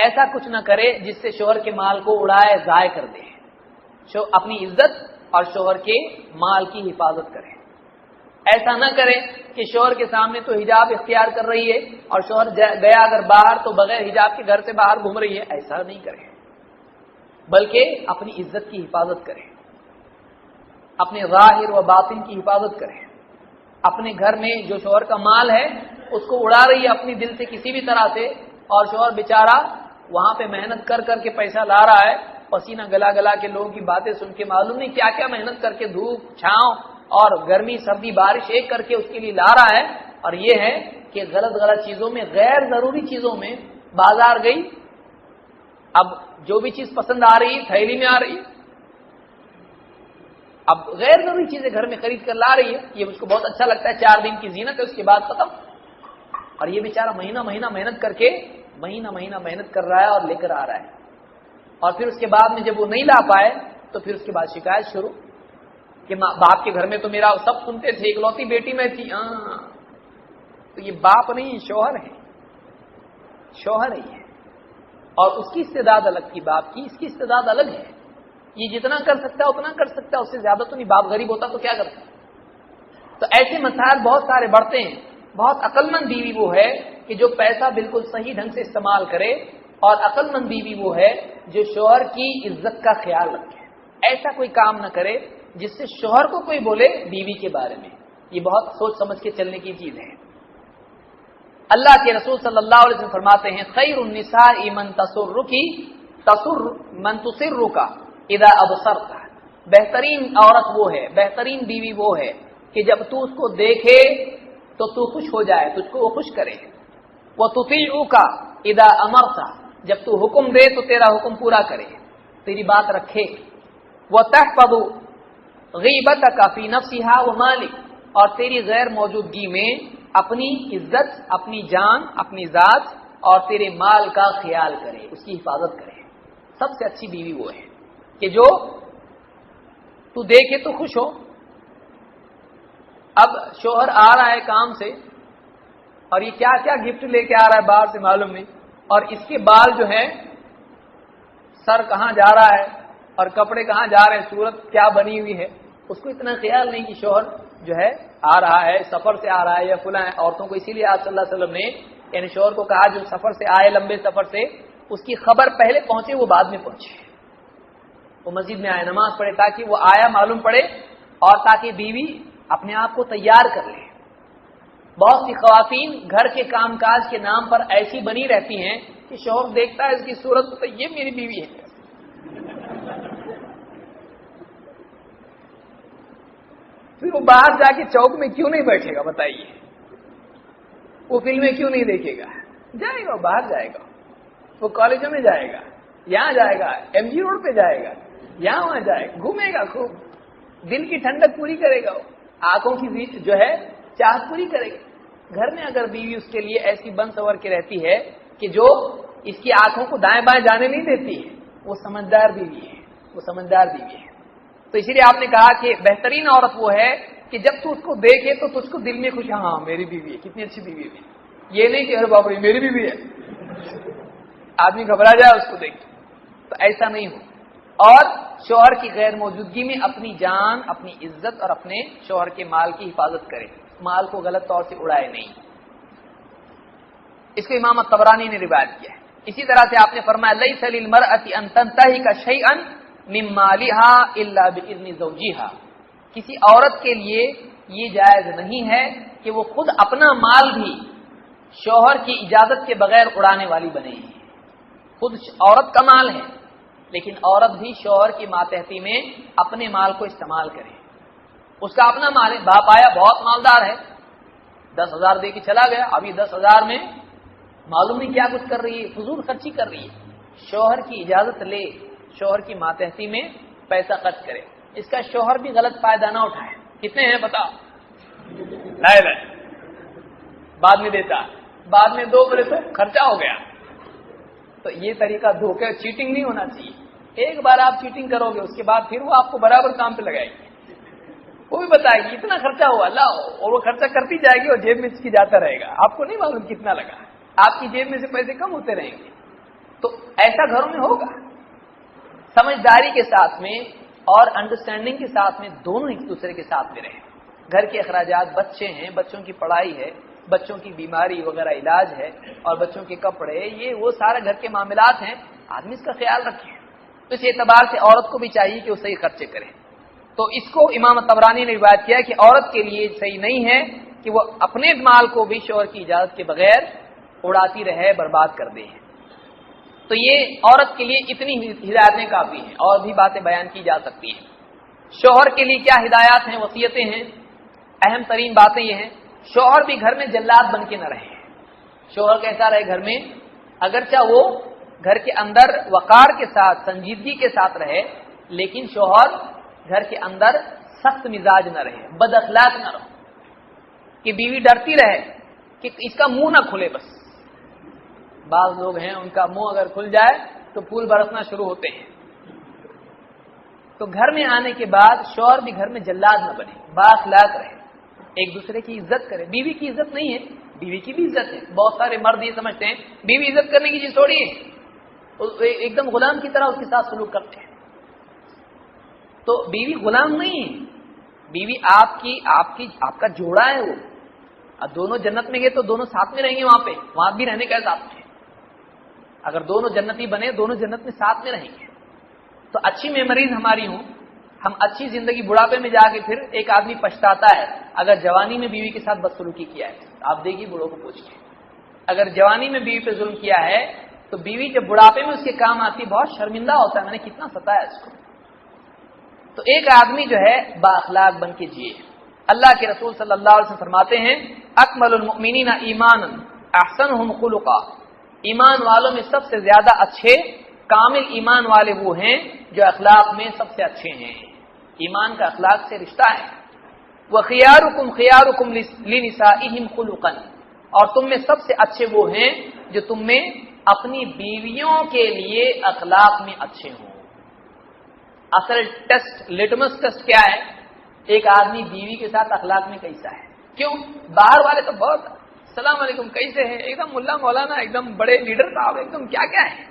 Speaker 1: ایسا کچھ نہ کرے جس سے شوہر کے مال کو اڑائے, ضائع کر دے. اپنی عزت اور شوہر کے مال کی حفاظت کرے. ایسا نہ کرے کہ شوہر کے سامنے تو حجاب اختیار کر رہی ہے اور شوہر گیا اگر باہر تو بغیر حجاب کے گھر سے باہر گھوم رہی ہے، ایسا نہیں کرے، بلکہ اپنی عزت کی حفاظت کرے، اپنے ظاہر و باطن کی حفاظت کرے، اپنے گھر میں جو شوہر کا مال ہے اس کو اڑا رہی ہے اپنی دل سے کسی بھی طرح سے، اور شوہر بیچارہ وہاں پہ محنت کر کر کے پیسہ لا رہا ہے، پسینہ گلا گلا کے لوگوں کی باتیں سن کے، معلوم نہیں کیا کیا محنت کر کے دھوپ چھاؤں اور گرمی سردی بارش ایک کر کے اس کے لیے لا رہا ہے، اور یہ ہے کہ غلط چیزوں میں، غیر ضروری چیزوں میں بازار گئی، اب جو بھی چیز پسند آ رہی تھیلی میں آ رہی، اب غیر ضروری چیزیں گھر میں خرید کر لا رہی ہے، یہ مجھ کو بہت اچھا لگتا ہے، 4 دن کی زینت ہے، اس کے بعد ختم، اور یہ بیچارہ مہینہ محنت کر کے مہینہ محنت کر رہا ہے اور لے کر آ رہا ہے، اور پھر اس کے بعد میں جب وہ نہیں لا پائے تو پھر اس کے بعد شکایت شروع کہ باپ کے گھر میں تو میرا سب سنتے تھے، اکلوتی بیٹی میں تھی، تو یہ باپ نہیں شوہر ہے، شوہر ہی ہے، اور اس کی استعداد الگ تھی باپ کی، اس کی استعداد الگ ہے، یہ جتنا کر سکتا ہے اتنا کر سکتا ہے، اس سے زیادہ تو نہیں، باپ غریب ہوتا تو کیا کرتا؟ تو ایسے مسائل بہت سارے بڑھتے ہیں۔ بہت عقل مند بیوی وہ ہے کہ جو پیسہ بالکل صحیح ڈھنگ سے استعمال کرے، اور عقل مند بیوی وہ ہے جو شوہر کی عزت کا خیال رکھے، ایسا کوئی کام نہ کرے جس سے شوہر کو کوئی بولے بیوی کے بارے میں، یہ بہت سوچ سمجھ کے چلنے کی چیز ہے۔ اللہ کے رسول صلی اللہ علیہ وسلم فرماتے ہیں خیر النساء من تسرک اذا ابصرت، بہترین عورت وہ ہے، بہترین بیوی وہ ہے کہ جب تو اس کو دیکھے تو تو خوش ہو جائے، تجھ کو وہ خوش کرے، وتطیعک اذا امرت، جب تو حکم دے تو تیرا حکم پورا کرے، تیری بات رکھے، وتحفظ غیبتک فی نفسها ومالک، اور تیری غیر موجودگی میں اپنی عزت، اپنی جان، اپنی ذات اور تیرے مال کا خیال کرے، اس کی حفاظت کرے۔ سب سے اچھی بیوی وہ ہے کہ جو تو دیکھے تو خوش ہو۔ اب شوہر آ رہا ہے کام سے اور یہ کیا کیا گفٹ لے کے آ رہا ہے باہر سے معلوم نہیں، اور اس کے بال جو ہے، سر کہاں جا رہا ہے اور کپڑے کہاں جا رہے ہیں، صورت کیا بنی ہوئی ہے، اس کو اتنا خیال نہیں کہ شوہر جو ہے آ رہا ہے، سفر سے آ رہا ہے یا فلاں ہے۔ عورتوں کو اسی لیے آپ صلی اللہ علیہ وسلم نے یعنی شوہر کو کہا جو سفر سے آئے، لمبے سفر سے، اس کی خبر پہلے پہنچے، وہ بعد میں پہنچے، وہ مسجد میں آئے، نماز پڑھے، تاکہ وہ آیا معلوم پڑے، اور تاکہ بیوی اپنے آپ کو تیار کر لے۔ بہت سی خواتین گھر کے کام کاج کے نام پر ایسی بنی رہتی ہیں کہ شوہر دیکھتا ہے اس کی صورت تو یہ میری بیوی ہے، پھر وہ باہر جا کے چوک میں کیوں نہیں بیٹھے گا بتائیے، وہ فلمیں کیوں نہیں دیکھے گا، جائے گا باہر، جائے گا وہ کالجوں میں، جائے گا یہاں، جائے گا ایم جی روڈ پہ، جائے گا یہاں وہاں، جائے گا، گھومے گا خوب، دل کی ٹھنڈک پوری کرے گا، آنکھوں کی جو ہے چاہت پوری کرے گا۔ گھر میں اگر بیوی اس کے لیے ایسی بن سور کے رہتی ہے کہ جو اس کی آنکھوں کو دائیں بائیں جانے نہیں دیتی ہے، وہ سمجھدار بیوی ہے، وہ سمجھدار بیوی ہے۔ تو اسی لیے آپ نے کہا کہ بہترین عورت وہ ہے کہ جب تو اس کو دیکھے تو تجھ کو دل میں خوش، ہاں میری بیوی ہے، کتنی اچھی بیوی ہے، یہ نہیں کہ ارے بابا یہ میری بیوی ہے، آدمی گھبرا جائے اس کو دیکھ، تو ایسا نہیں ہو۔ اور شوہر کی غیر موجودگی میں اپنی جان، اپنی عزت اور اپنے شوہر کے مال کی حفاظت کرے، مال کو غلط طور سے اڑائے نہیں۔ اس کو امام الطبرانی نے روایت کیا ہے۔ اسی طرح سے آپ نے فرمایا لیس للمرأة ان تنتهك شيئا من مالها الا باذن زوجها، کسی عورت کے لیے یہ جائز نہیں ہے کہ وہ خود اپنا مال بھی شوہر کی اجازت کے بغیر اڑانے والی بنے، خود عورت کا مال ہے لیکن عورت بھی شوہر کی ماتحتی میں اپنے مال کو استعمال کرے، اس کا اپنا مال ہے، باپ آیا بہت مالدار ہے، 10,000 دے کے چلا گیا، ابھی 10,000 میں معلوم نہیں کیا کچھ کر رہی ہے، فضول خرچی کر رہی ہے، شوہر کی اجازت لے، شوہر کی ماتحتی میں پیسہ خرچ کرے، اس کا شوہر بھی غلط فائدہ نہ اٹھائے۔ کتنے ہیں بتا، لائے بعد میں دیتا، بعد میں دو بولے تو خرچہ ہو گیا، تو یہ طریقہ دھوکے، چیٹنگ نہیں ہونا چاہیے۔ ایک بار آپ چیٹنگ کرو گے، اس کے بعد پھر وہ آپ کو برابر کام پہ لگائے گی، وہ بھی بتائے گی اتنا خرچہ ہوا لاؤ، اور وہ خرچہ کرتی جائے گی اور جیب میں اس کی جاتا رہے گا، آپ کو نہیں معلوم کتنا لگا، آپ کی جیب میں سے پیسے کم ہوتے رہیں گے۔ تو ایسا گھروں میں ہوگا، سمجھداری کے ساتھ میں اور انڈرسٹینڈنگ کے ساتھ میں، دونوں ایک دوسرے کے ساتھ میں رہیں۔ گھر کے اخراجات، بچے ہیں، بچوں کی پڑھائی ہے، بچوں کی بیماری وغیرہ علاج ہے، اور بچوں کے کپڑے، یہ وہ سارے گھر کے معاملات ہیں، آدمی اس کا خیال رکھے. تو اس اعتبار سے عورت کو بھی چاہیے کہ وہ صحیح خرچے کرے. تو اس کو امام طبرانی نے روایت کیا کہ عورت کے لیے صحیح نہیں ہے کہ وہ اپنے مال کو بھی شوہر کی اجازت کے بغیر اڑاتی رہے، برباد کر دے. تو یہ عورت کے لیے اتنی ہدایتیں کافی ہیں، اور بھی باتیں بیان کی جا سکتی ہیں. شوہر کے لیے کیا ہدایات ہیں، وصیتیں ہیں. اہم ترین باتیں یہ ہیں، شوہر بھی گھر میں جلاد بن کے نہ رہے. شوہر کیسا رہے گھر میں، اگرچہ وہ گھر کے اندر وقار کے ساتھ، سنجیدگی کے ساتھ رہے، لیکن شوہر گھر کے اندر سخت مزاج نہ رہے، بد اخلاق نہ رہے، کہ بیوی ڈرتی رہے کہ اس کا منہ نہ کھلے. بس بعض لوگ ہیں ان کا منہ اگر کھل جائے تو پھول برسنا شروع ہوتے ہیں. تو گھر میں آنے کے بعد شوہر بھی گھر میں جلاد نہ بنے، بااخلاق رہے، ایک دوسرے کی عزت کرے. بیوی کی عزت نہیں ہے، بیوی کی بھی عزت ہے. بہت سارے مرد یہ سمجھتے ہیں بیوی عزت کرنے کی چیز تھوڑی ہے، ایک دم غلام کی طرح اس کے ساتھ سلوک کرتے ہیں. تو بیوی غلام نہیں ہے، بیوی آپ کا جوڑا ہے. وہ اب دونوں جنت میں گئے تو دونوں ساتھ میں رہیں گے، وہاں بھی رہنے کا ساتھ میں. اگر دونوں جنتی بنے، دونوں جنت میں ساتھ میں رہیں گے. تو اچھی میموریز ہماری ہوں، ہم اچھی زندگی، بڑھاپے میں جا کے پھر ایک آدمی پچھتاتا ہے اگر جوانی میں بیوی کے ساتھ بدسلوکی کیا ہے. آپ دیکھیے بوڑھوں کو پوچھ کے، اگر جوانی میں بیوی پہ ظلم کیا ہے تو بیوی جب بڑھاپے میں اس کے کام آتی، بہت شرمندہ ہوتا ہے، میں نے کتنا ستایا اس کو. تو ایک آدمی جو ہے بااخلاق بن کے جیے. اللہ کے رسول صلی اللہ علیہ وسلم فرماتے ہیں اکمل المؤمنین ایمانا احسنهم خلقا، ایمان والوں میں سب سے زیادہ اچھے، کامل ایمان والے وہ ہیں جو اخلاق میں سب سے اچھے ہیں. ایمان کا اخلاق سے رشتہ ہے. وخياركم خياركم لنسائهم خلقا، اور تم میں سب سے اچھے وہ ہیں جو تم میں اپنی بیویوں کے لیے اخلاق میں اچھے ہوں. اصل ٹیسٹ، لٹمس ٹیسٹ کیا ہے، ایک آدمی بیوی کے ساتھ اخلاق میں کیسا ہے. کیوں؟ باہر والے تو بہت السلام علیکم کیسے ہیں، ایک دم ملا مولانا، ایک دم بڑے لیڈر صاحب، ایک دم کیا کیا ہے،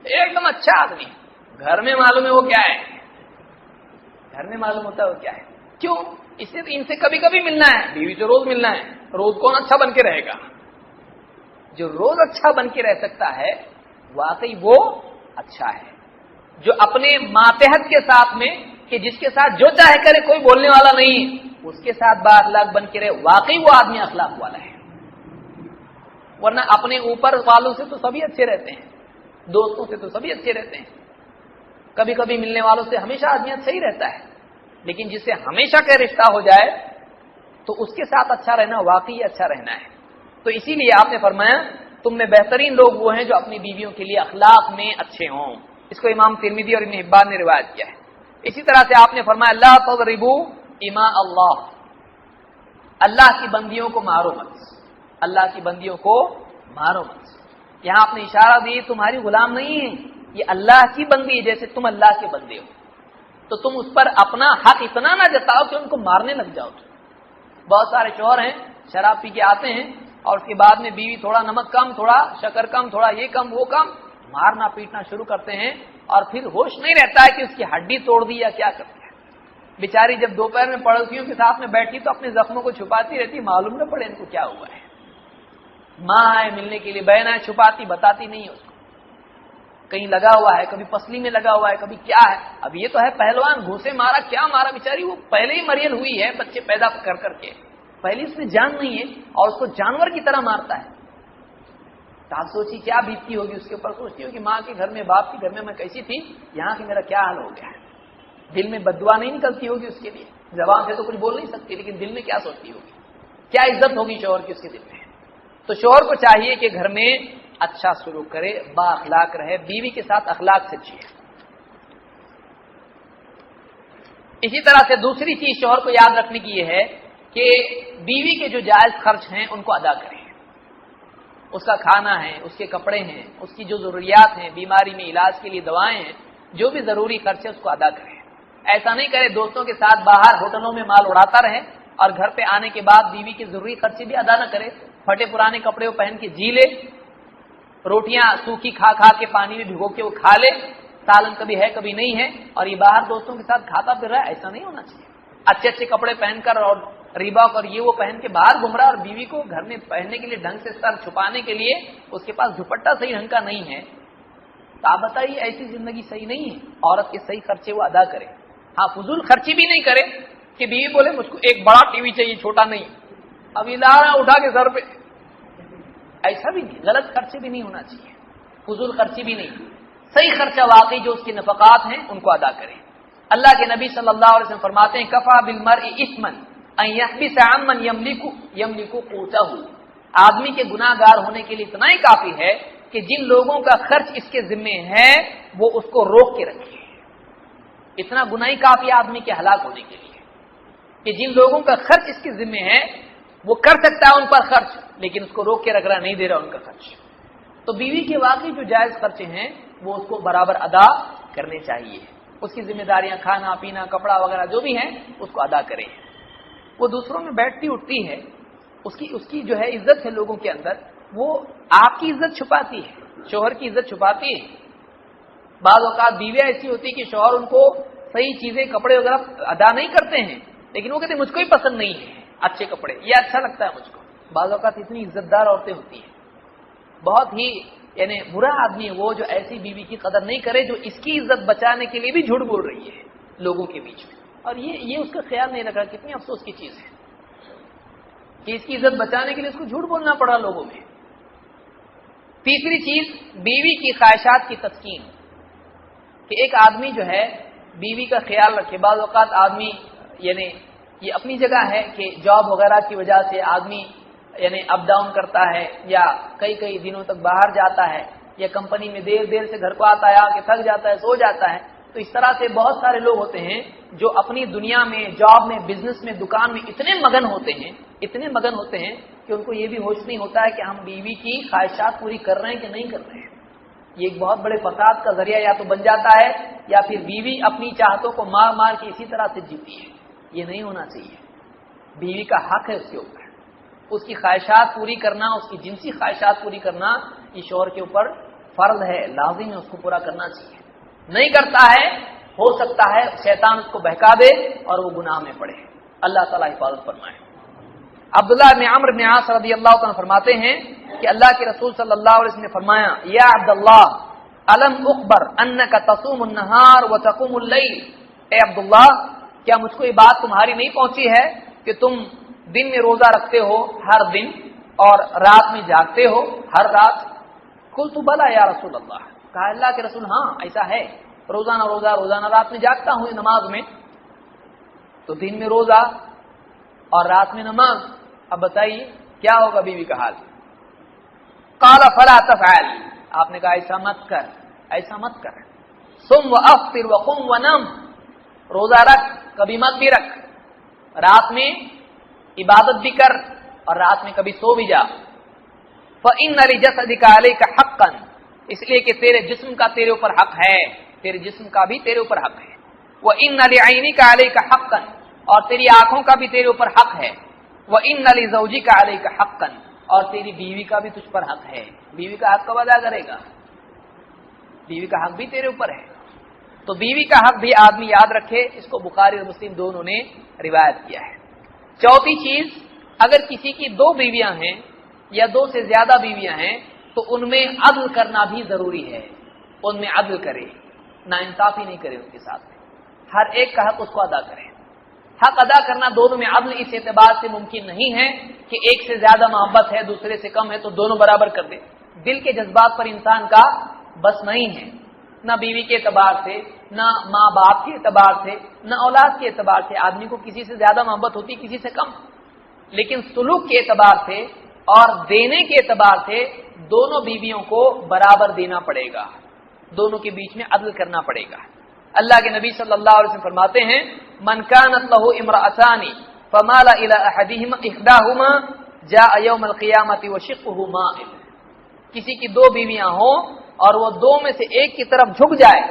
Speaker 1: ایک دم اچھا آدمی. گھر میں معلوم ہے وہ کیا ہے، گھر میں معلوم ہوتا ہے وہ کیا ہے. کیوں؟ اس سے ان سے کبھی کبھی ملنا ہے، بیوی تو روز ملنا ہے. روز کون اچھا بن کے رہے گا؟ جو روز اچھا بن کے رہ سکتا ہے واقعی وہ اچھا ہے. جو اپنے ماتحت کے ساتھ میں، کہ جس کے ساتھ جو چاہے کرے، کوئی بولنے والا نہیں، اس کے ساتھ با اخلاق بن کے رہے، واقعی وہ آدمی اخلاق والا ہے. ورنہ اپنے اوپر والوں سے تو سبھی اچھے رہتے ہیں، دوستوں سے تو سبھی اچھے رہتے ہیں، کبھی کبھی ملنے والوں سے ہمیشہ آدمی اچھا ہی رہتا ہے. لیکن جس سے ہمیشہ کا رشتہ ہو جائے تو اس کے ساتھ اچھا رہنا واقعی اچھا رہنا ہے. تو اسی لیے آپ نے فرمایا تم میں بہترین لوگ وہ ہیں جو اپنی بیویوں کے لیے اخلاق میں اچھے ہوں. اس کو امام ترمذی اور ابن حبان نے روایت کیا ہے. اسی طرح سے آپ نے فرمایا لا تضربوا اماء اللہ، اللہ کی بندیوں کو مارو مت، اللہ کی بندیوں کو مارو مت. یہاں آپ نے اشارہ دی تمہاری غلام نہیں ہے، یہ اللہ کی بندی ہے، جیسے تم اللہ کے بندے ہو. تو تم اس پر اپنا حق اتنا نہ جتاؤ کہ ان کو مارنے لگ جاؤ. بہت سارے شوہر ہیں شراب پی کے آتے ہیں اور اس کے بعد میں بیوی تھوڑا نمک کم، تھوڑا شکر کم، تھوڑا یہ کم وہ کم، مارنا پیٹنا شروع کرتے ہیں، اور پھر ہوش نہیں رہتا ہے کہ اس کی ہڈی توڑ دی یا کیا کرتے ہیں. بیچاری جب دوپہر میں پڑوسیوں کے ساتھ میں بیٹھی تو اپنے زخموں کو چھپاتی رہتی، معلوم نہ پڑے ان کو کیا ہوا ہے. ماں آئے ملنے کے لیے، بہن آئے، چھپاتی بتاتی نہیں ہے اس کو. کہیں لگا ہوا ہے، کبھی پسلی میں لگا ہوا ہے، کبھی کیا ہے. اب یہ تو ہے پہلوان، گھوسے مارا کیا مارا، بیچاری وہ پہلے ہی مریل ہوئی ہے بچے پیدا کر کر کے، پہلے اس میں جان نہیں ہے اور اس کو جانور کی طرح مارتا ہے. تو آپ سوچی کیا بیتتی ہوگی اس کے اوپر. سوچتی ہوگی ماں کے گھر میں، باپ کے گھر میں میں کیسی تھی، یہاں کہ میرا کیا حال ہو گیا ہے. دل میں بددعا نہیں نکلتی ہوگی اس کے لیے، زبان سے تو کچھ بول نہیں سکتی، لیکن دل میں کیا سوچتی ہوگی، کیا عزت ہوگی شوہر کی اس کے دل میں. تو شوہر کو چاہیے کہ گھر میں اچھا سلوک کرے، با اخلاق رہے، بیوی کے ساتھ اخلاق سے جیے. اسی طرح سے دوسری چیز شوہر کو یاد رکھنے کی یہ ہے کہ بیوی کے جو جائز خرچ ہیں ان کو ادا کریں. اس کا کھانا ہے، اس کے کپڑے ہیں، اس کی جو ضروریات ہیں، بیماری میں علاج کے لیے دوائیں ہیں، جو بھی ضروری خرچ ہے اس کو ادا کریں. ایسا نہیں کرے دوستوں کے ساتھ باہر ہوٹلوں میں مال اڑاتا رہے اور گھر پہ آنے کے بعد بیوی کی ضروری خرچے بھی ادا نہ کرے. پھٹے پرانے کپڑے وہ پہن کے جی لے، روٹیاں سوکھی کھا کھا کے پانی میں بھگو کے وہ کھا لے، سالن کبھی ہے کبھی نہیں ہے، اور یہ باہر دوستوں کے ساتھ کھاتا پھر رہا ہے. ایسا نہیں ہونا چاہیے. اچھے اچھے کپڑے پہن کر اور ریباک اور یہ وہ پہن کے باہر گھوم رہا ہے، اور بیوی کو گھر میں پہننے کے لیے ڈھنگ سے سر چھپانے کے لیے اس کے پاس دوپٹہ صحیح ڈھنگ کا نہیں ہے، تو آپ بتائیے ایسی زندگی صحیح نہیں ہے؟ عورت کے صحیح خرچے وہ ادا کرے، ہاں فضول خرچی بھی نہیں کرے کہ بیوی بولے مجھ کو ایک بڑا ٹی وی چاہیے چھوٹا نہیں، اب یہ لا رہا اٹھا کے سر پہ، ایسا بھی نہیں، غلط خرچے بھی نہیں ہونا چاہیے، فضول خرچی بھی نہیں، صحیح خرچہ واقعی جو اس کے نفقات ہیں ان کو ادا کرے۔ اللہ کے نبی صلی اللہ علیہ وسلم فرماتے ہیں کفا بالمرء اثما ان يحبس عمن يملك قوته، آدمی کے گناہ گار ہونے کے لیے اتنا ہی کافی ہے کہ جن لوگوں کا خرچ اس کے ذمے ہے وہ اس کو روک کے رکھے، اتنا گناہ ہی کافی ہے آدمی کے ہلاک ہونے کے لیے کہ جن لوگوں کا خرچ اس کے ذمے ہے وہ کر سکتا ہے ان پر خرچ، لیکن اس کو روک کے رکھ رہا نہیں دے رہا ان کا خرچ۔ تو بیوی کے واقعی جو جائز خرچے ہیں وہ اس کو برابر ادا کرنے چاہیے، اس کی ذمہ داریاں کھانا پینا کپڑا وغیرہ جو بھی ہیں اس کو ادا کریں۔ وہ دوسروں میں بیٹھتی اٹھتی ہے، اس کی جو ہے عزت ہے لوگوں کے اندر، وہ آپ کی عزت چھپاتی ہے، شوہر کی عزت چھپاتی ہے۔ بعض اوقات بیویاں ایسی ہوتی کہ شوہر ان کو صحیح چیزیں کپڑے وغیرہ ادا نہیں کرتے ہیں، لیکن وہ کہتے ہیں مجھ کو ہی پسند نہیں ہے اچھے کپڑے، یہ اچھا لگتا ہے مجھ کو۔ بعض اوقات اتنی عزت دار عورتیں ہوتی ہیں، بہت ہی یعنی برا آدمی ہے وہ جو ایسی بیوی کی قدر نہیں کرے جو اس کی عزت بچانے کے لیے بھی جھوٹ بول رہی ہے لوگوں کے بیچ میں، اور یہ اس کا خیال نہیں رکھا۔ کتنی افسوس کی چیز ہے کہ اس کی عزت بچانے کے لیے اس کو جھوٹ بولنا پڑا لوگوں میں۔ تیسری چیز بیوی کی خواہشات کی تسکین، کہ ایک آدمی جو ہے بیوی کا خیال رکھے۔ بعض اوقات آدمی یعنی یہ اپنی جگہ ہے کہ جاب وغیرہ کی وجہ سے آدمی یعنی اپ ڈاؤن کرتا ہے، یا کئی دنوں تک باہر جاتا ہے، یا کمپنی میں دیر سے گھر کو آتا ہے، آ کے تھک جاتا ہے، سو جاتا ہے۔ تو اس طرح سے بہت سارے لوگ ہوتے ہیں جو اپنی دنیا میں، جاب میں، بزنس میں، دکان میں اتنے مگن ہوتے ہیں کہ ان کو یہ بھی ہوش نہیں ہوتا ہے کہ ہم بیوی کی خواہشات پوری کر رہے ہیں کہ نہیں کر رہے ہیں۔ یہ ایک بہت بڑے فساد کا ذریعہ یا تو بن جاتا ہے، یا پھر بیوی اپنی چاہتوں کو مار کے اسی طرح سے جیتی ہے۔ یہ نہیں ہونا چاہیے۔ بیوی کا حق ہے اس کے اوپر، اس کی خواہشات پوری کرنا، اس کی جنسی خواہشات پوری کرنا یہ شوہر کے اوپر فرض ہے، لازم ہے، اس کو پورا کرنا چاہیے۔ نہیں کرتا ہے، ہو سکتا ہے شیطان اس کو بہکا دے اور وہ گناہ میں پڑے۔ اللہ تعالیٰ حفاظت فرمائے۔ عبداللہ بن عمرو بن عاص رضی اللہ عنہ فرماتے ہیں کہ اللہ کے رسول صلی اللہ علیہ وسلم نے فرمایا یا عبداللہ الم اخبر انک تصوم النہار وتقوم اللیل، اے عبداللہ کیا مجھ کو یہ بات تمہاری نہیں پہنچی ہے کہ تم دن میں روزہ رکھتے ہو ہر دن اور رات میں جاگتے ہو ہر رات؟ قلت بلا یا رسول اللہ، کہا اللہ کے رسول ہاں ایسا ہے، روزانہ رات میں جاگتا ہوں نماز میں۔ تو دن میں روزہ اور رات میں نماز، اب بتائیے کیا ہوگا بیوی کا حال؟ قال فلا تفعل، آپ نے کہا ایسا مت کر، صم وافطر وقم ونم، روزہ رکھ کبھی مت بھی رکھ، رات میں عبادت بھی کر اور رات میں کبھی سو بھی جا۔ فإن لجسدك عليك حقا، اس لیے کہ تیرے جسم کا تیرے اوپر حق ہے، تیرے جسم کا بھی تیرے اوپر حق ہے۔ وإن لعينك عليك حقا، اور تیری آنکھوں کا بھی تیرے اوپر حق ہے۔ وإن لزوجك عليك حقا، اور تیری بیوی کا بھی تجھ پر حق ہے۔ بیوی کا حق کب ادا کرے گا؟ بیوی کا حق بھی تیرے اوپر ہے، تو بیوی کا حق بھی آدمی یاد رکھے۔ اس کو بخاری اور مسلم دونوں نے روایت کیا ہے۔ چوتھی چیز، اگر کسی کی دو بیویاں ہیں یا دو سے زیادہ بیویاں ہیں تو ان میں عدل کرنا بھی ضروری ہے، ان میں عدل کرے، ناانصافی نہیں کرے، ان کے ساتھ ہر ایک کا حق اس کو ادا کرے۔ حق ادا کرنا دونوں میں عدل اس اعتبار سے ممکن نہیں ہے کہ ایک سے زیادہ محبت ہے دوسرے سے کم ہے تو دونوں برابر کر دے۔ دل کے جذبات پر انسان کا بس نہیں ہے، نہ بیوی کے اعتبار سے، نہ ماں باپ کے اعتبار سے، نہ اولاد کے اعتبار سے۔ آدمی کو کسی سے زیادہ محبت ہوتی کسی سے کم، لیکن سلوک کے اعتبار سے اور دینے کے اعتبار سے دونوں بیویوں کو برابر دینا پڑے گا، دونوں کے بیچ میں عدل کرنا پڑے گا۔ اللہ کے نبی صلی اللہ علیہ وسلم فرماتے ہیں من كانت له امرأتان فمال الى احداهما جاء يوم القيامة وشقه مائل، کسی کی دو بیویاں ہوں اور وہ دو میں سے ایک کی طرف جھک جائے،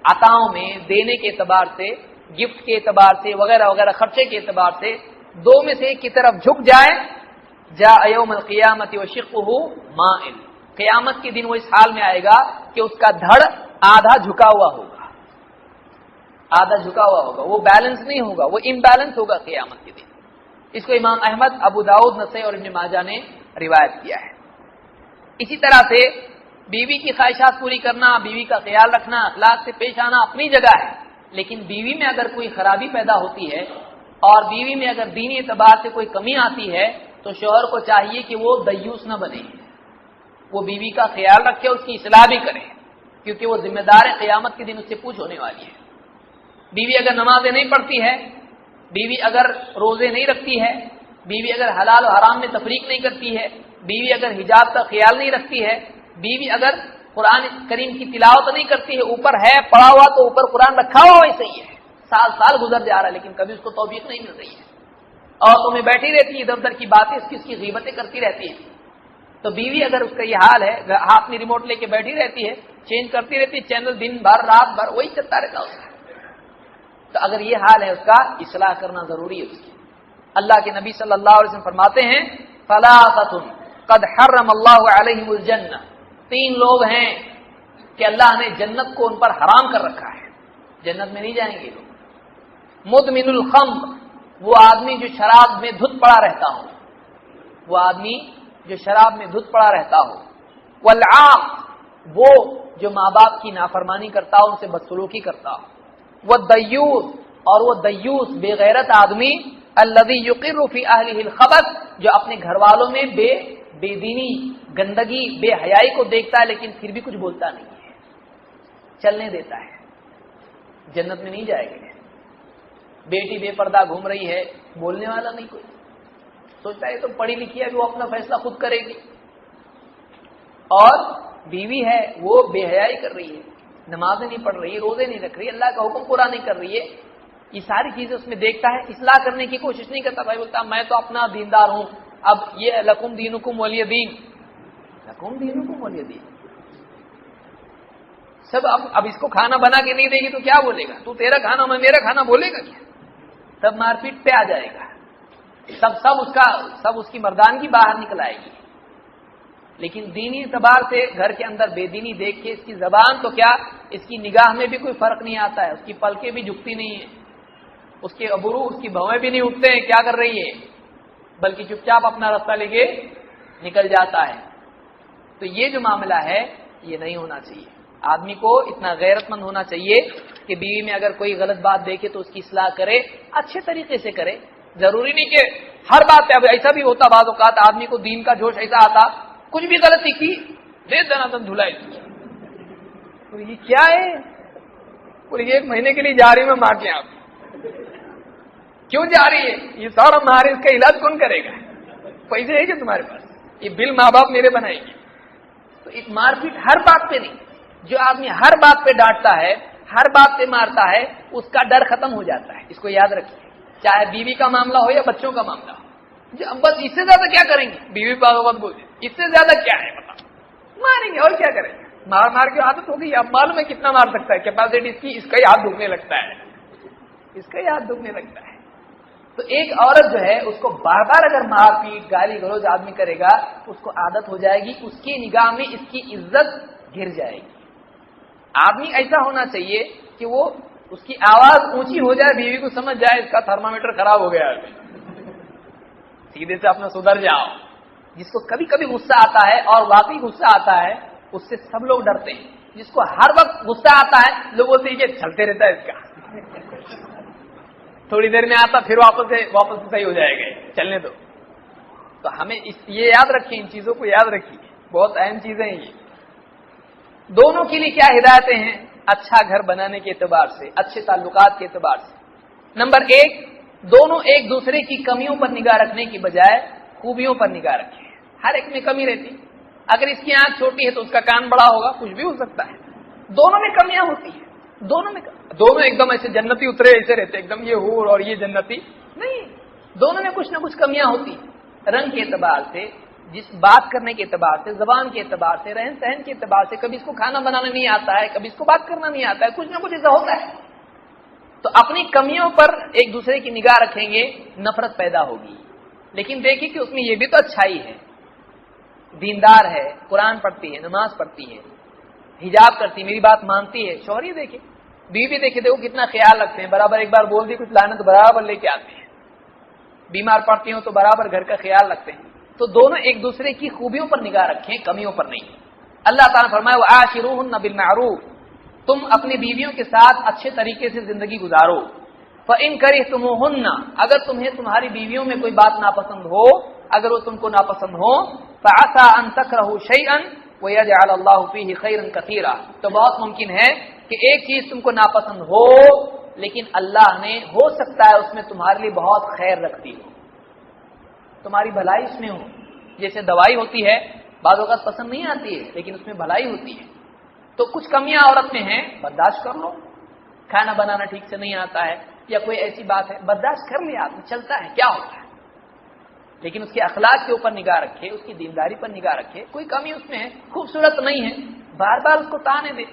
Speaker 1: عطاؤں میں دینے کے اعتبار سے، گفٹ کے اعتبار سے، وغیرہ وغیرہ خرچے کے اعتبار سے دو میں سے ایک کی طرف جھک جائے، جاء يوم القيامة وشقه مائل، قیامت کے دن وہ اس حال میں آئے گا کہ اس کا دھڑ آدھا جھکا ہوا ہوگا، وہ بیلنس نہیں ہوگا، وہ امبیلنس ہوگا قیامت کے دن۔ اس کو امام احمد، ابو داؤد، نسائی اور ابن ماجہ نے روایت کیا ہے۔ اسی طرح سے بیوی کی خواہشات پوری کرنا، بیوی کا خیال رکھنا، اخلاق سے پیش آنا اپنی جگہ ہے، لیکن بیوی میں اگر کوئی خرابی پیدا ہوتی ہے اور بیوی میں اگر دینی اعتبار سے کوئی کمی آتی ہے تو شوہر کو چاہیے کہ وہ دیوس نہ بنے، وہ بیوی کا خیال رکھے، اس کی اصلاح بھی کرے، کیونکہ وہ ذمہ دار ہے، قیامت کے دن اس سے پوچھ ہونے والی ہے۔ بیوی اگر نمازیں نہیں پڑھتی ہے، بیوی اگر روزے نہیں رکھتی ہے، بیوی اگر حلال و حرام میں تفریق نہیں کرتی ہے، بیوی اگر حجاب کا خیال نہیں رکھتی ہے، بیوی اگر قرآن کریم کی تلاوت نہیں کرتی ہے، اوپر ہے پڑھا ہوا تو اوپر قرآن رکھا ہوا ویسے ہی ہے، سال سال گزر جا رہا ہے لیکن کبھی اس کو توفیق نہیں مل رہی ہے، اور تمہیں بیٹھی رہتی ہے ادھر ادھر کی باتیں اس کی غیبتیں کرتی رہتی ہیں، تو بیوی اگر اس کا یہ حال ہے، ہاتھ میں ریموٹ لے کے بیٹھی رہتی ہے، چینج کرتی رہتی ہے چینل، دن بھر رات بھر وہی چلتا رہتا ہے، تو اگر یہ حال ہے اس کا اصلاح کرنا ضروری ہے اس کی۔ اللہ کے نبی صلی اللہ علیہ وسلم فرماتے ہیں ثلاثۃ قد حرم اللہ علیہم الجنہ، 3 لوگ ہیں کہ اللہ نے جنت کو ان پر حرام کر رکھا ہے، جنت میں نہیں جائیں گے لوگ۔ مدمن الخمر، وہ آدمی جو شراب میں دھت پڑا رہتا ہو، وہ آدمی جو شراب میں دھت پڑا رہتا ہو۔ والعاق، وہ جو ماں باپ کی نافرمانی کرتا ہو، ان سے بدسلوکی کرتا ہو۔ والدیوث، اور وہ دیوث بے غیرت آدمی، الذی یقر فی اہلہ الخبث، جو اپنے گھر والوں میں بے دینی، گندگی، بے حیائی کو دیکھتا ہے لیکن پھر بھی کچھ بولتا نہیں ہے، چلنے دیتا ہے، جنت میں نہیں جائے گا۔ بیٹی بے پردہ گھوم رہی ہے، بولنے والا نہیں کوئی، سوچتا ہے تو پڑھی لکھی ہے، وہ اپنا فیصلہ خود کرے گی، اور بیوی ہے وہ بے حیائی کر رہی ہے، نمازیں نہیں پڑھ رہی ہے، روزے نہیں رکھ رہی ہے، اللہ کا حکم پورا نہیں کر رہی ہے، یہ ساری چیزیں اس میں دیکھتا ہے، اصلاح کرنے کی کوشش نہیں کرتا، بھائی بولتا میں تو اپنا دیندار ہوں، اب یہ لکم دینکم ولی دین، لکم دینکم ولی دین، سب اب اس کو کھانا بنا کے نہیں دے گی تو کیا بولے گا، تو تیرا کھانا میں میرا کھانا بولے گا کیا، تب مار پیٹ پہ آ جائے گا، سب اس کی مردانگی باہر نکل آئے گی۔ لیکن دینی اعتبار سے گھر کے اندر بے دینی دیکھ کے اس کی زبان تو کیا، اس کی نگاہ میں بھی کوئی فرق نہیں آتا ہے، اس کی پلکیں بھی جھکتی نہیں ہیں، اس کے ابرو، اس کی بھویں بھی نہیں اٹھتے ہیں کیا کر رہی ہے، بلکہ چپ چاپ اپنا راستہ لے کے نکل جاتا ہے۔ تو یہ جو معاملہ ہے یہ نہیں ہونا چاہیے، آدمی کو اتنا غیرت مند ہونا چاہیے کہ بیوی میں اگر کوئی غلط بات دیکھے تو اس کی اصلاح کرے، اچھے طریقے سے کرے، ضروری نہیں کہ ہر بات پہ، اب ایسا بھی ہوتا بعض اوقات آدمی کو دین کا جوش ایسا آتا، کچھ بھی غلطی کی دے دینا تم دھلائی، تو یہ کیا ہے، پورے 1 مہینے کے لیے جا رہی میں مار کے، آپ کیوں جا رہی ہے، یہ سارا مارے، اس کا علاج کون کرے گا، پیسے ہے کہ تمہارے پاس، یہ بل ماں باپ میرے بنائیں گے، تو ایک مار پیٹ ہر بات پہ نہیں، جو آدمی ہر بات پہ ڈانٹتا ہے، ہر بات پہ مارتا ہے، اس کا ڈر ختم ہو جاتا ہے، اس کو یاد رکھیے، چاہے بیوی کا معاملہ ہو یا بچوں کا معاملہ ہو، بس اس سے زیادہ کیا کریں گے، بیوی بات بول اس سے زیادہ کیا ہے، بتا ماریں گے اور کیا کریں گے، مار کے عادت ہو گئی، اب معلوم ہے کتنا مار سکتا ہے، کیپیسٹی اس کی، اس کا ہی ہاتھ دکھنے لگتا ہے، اس کا ہی ہاتھ دکھنے لگتا ہے۔ تو ایک عورت جو ہے اس کو بار بار اگر مار پیٹ گالی گلوچ آدمی کرے گا، اس کو عادت ہو جائے گی، اس کی نگاہ میں اس کی عزت گر جائے گی۔ آدمی ایسا ہونا چاہیے کہ وہ اس کی آواز اونچی ہو جائے، بیوی کو سمجھ جائے اس کا تھرمامیٹر خراب ہو گیا ہے، سیدھے سے اپنا سدھر جاؤ۔ جس کو کبھی کبھی غصہ آتا ہے، اور واقعی غصہ آتا ہے، اس سے سب لوگ ڈرتے ہیں، جس کو ہر وقت غصہ آتا ہے لوگ بولتے ہیں کہ چلتے رہتا ہے اس کا، تھوڑی دیر میں آتا پھر واپس صحیح ہو جائے گا، چلنے دو۔ تو ہمیں یہ یاد رکھیں، ان چیزوں کو یاد رکھیے، بہت اہم چیزیں ہیں یہ۔ دونوں کے لیے کیا ہدایتیں ہیں اچھا گھر بنانے کے اعتبار سے، اچھے تعلقات کے اعتبار سے؟ نمبر 1، دونوں ایک دوسرے کی کمیوں پر نگاہ رکھنے کی بجائے خوبیوں پر نگاہ رکھیں۔ ہر ایک میں کمی رہتی، اگر اس کی آنکھ چھوٹی ہے تو اس کا کان بڑا ہوگا، کچھ بھی ہو سکتا ہے، دونوں میں کمیاں ہوتی ہیں، دونوں ایک دم ایسے جنتی اترے ایسے رہتے، ایک دم یہ حور اور یہ جنتی نہیں، دونوں میں کچھ نہ کچھ کمیاں ہوتی ہیں، رنگ کے اعتبار سے، جس بات کرنے کے اعتبار سے، زبان کے اعتبار سے، رہن سہن کے اعتبار سے، کبھی اس کو کھانا بنانا نہیں آتا ہے، کبھی اس کو بات کرنا نہیں آتا ہے، کچھ نہ کچھ ایسا ہوتا ہے، تو اپنی کمیوں پر ایک دوسرے کی نگاہ رکھیں گے، نفرت پیدا ہوگی۔ لیکن دیکھیے کہ اس میں یہ بھی تو اچھائی ہے، دیندار ہے، قرآن پڑھتی ہے، نماز پڑھتی ہے، حجاب کرتی ہے، میری بات مانتی ہے، شوہر یہ دیکھے، بیوی بھی دیکھے، دیکھو کتنا خیال رکھتے ہیں، برابر ایک بار بول دی کچھ لانا تو برابر لے کے آتے ہیں، بیمار پڑتی ہوں تو برابر گھر کا خیال رکھتے ہیں. تو دونوں ایک دوسرے کی خوبیوں پر نگاہ رکھیں, کمیوں پر نہیں. اللہ تعالیٰ نے فرمایا وَعَاشِرُوهُنَّ بِالْمَعْرُوفِ, تم اپنی بیویوں کے ساتھ اچھے طریقے سے زندگی گزارو. فَإِن كَرِهْتُمُوهُنَّ, اگر تمہیں تمہاری بیویوں میں کوئی بات ناپسند ہو, اگر وہ تم کو ناپسند ہو, فَعَسَىٰ أَن تَكْرَهُوا شَيْئًا وَيَجْعَلَ اللَّهُ فِيهِ خَيْرًا كَثِيرًا, تو بہت ممکن ہے کہ ایک چیز تم کو ناپسند ہو لیکن اللہ نے ہو سکتا ہے اس میں تمہارے لیے بہت خیر رکھتی ہو, تمہاری بھلائی اس میں ہو. جیسے دوائی ہوتی ہے بعض اوقات پسند نہیں آتی ہے لیکن اس میں بھلائی ہوتی ہے. تو کچھ کمیاں عورت میں ہیں, برداشت کر لو. کھانا بنانا ٹھیک سے نہیں آتا ہے یا کوئی ایسی بات ہے, برداشت کر لیا آدمی, چلتا ہے, کیا ہوتا ہے. لیکن اس کے اخلاق کے اوپر نگاہ رکھے, اس کی دینداری پر نگاہ رکھے. کوئی کمی اس میں ہے, خوبصورت نہیں ہے, بار بار اس کو تانے دے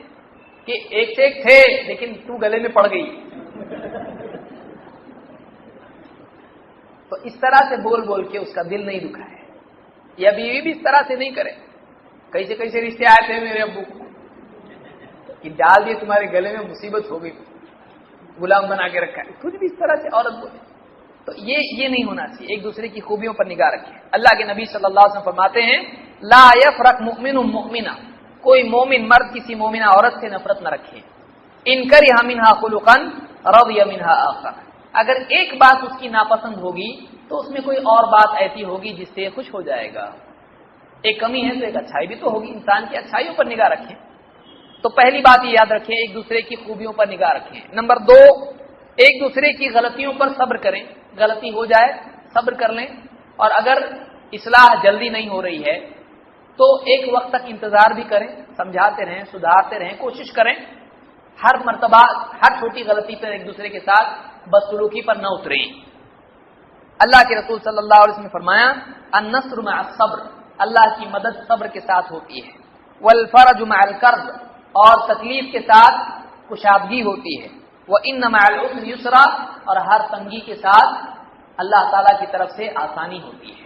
Speaker 1: کہ ایک سے ایک تھے لیکن تو گلے میں پڑ گئی. تو اس طرح سے بول بول کے اس کا دل نہیں دکھائے. یا بیوی بھی اس طرح سے نہیں کرے. کیسے کیسے رشتے آئے تھے میرے ابو کو کہ ڈال دیے تمہارے گلے میں, مصیبت ہو گئی, غلام بنا کے رکھا ہے. کچھ بھی اس طرح سے عورت بولے تو یہ نہیں ہونا چاہیے. ایک دوسرے کی خوبیوں پر نگاہ رکھیں. اللہ کے نبی صلی اللہ علیہ وسلم فرماتے ہیں لا یفرق مؤمن مؤمنہ, کوئی مومن مرد کسی مومنہ عورت سے نفرت نہ رکھے. ان کرہ منھا خلقا رضی منھا آخر, اگر ایک بات اس کی ناپسند ہوگی تو اس میں کوئی اور بات ایسی ہوگی جس سے خوش ہو جائے گا. ایک کمی ہے تو ایک اچھائی بھی تو ہوگی. انسان کی اچھائیوں پر نگاہ رکھیں. تو پہلی بات یہ یاد رکھیں, ایک دوسرے کی خوبیوں پر نگاہ رکھیں. نمبر 2, ایک دوسرے کی غلطیوں پر صبر کریں. غلطی ہو جائے صبر کر لیں, اور اگر اصلاح جلدی نہیں ہو رہی ہے تو ایک وقت تک انتظار بھی کریں, سمجھاتے رہیں, سدھارتے رہیں, کوشش کریں. ہر مرتبہ ہر چھوٹی غلطی پر ایک دوسرے کے ساتھ بدسلوکی پر نہ اتریں. اللہ کے رسول صلی اللہ علیہ وسلم نے فرمایا النصر مع الصبر, اللہ کی مدد صبر کے ساتھ ہوتی ہے. والفرج مع الكرب, اور تکلیف کے ساتھ کشادگی ہوتی ہے. وان مع العسر یسرا, اور ہر تنگی کے ساتھ اللہ تعالیٰ کی طرف سے آسانی ہوتی ہے.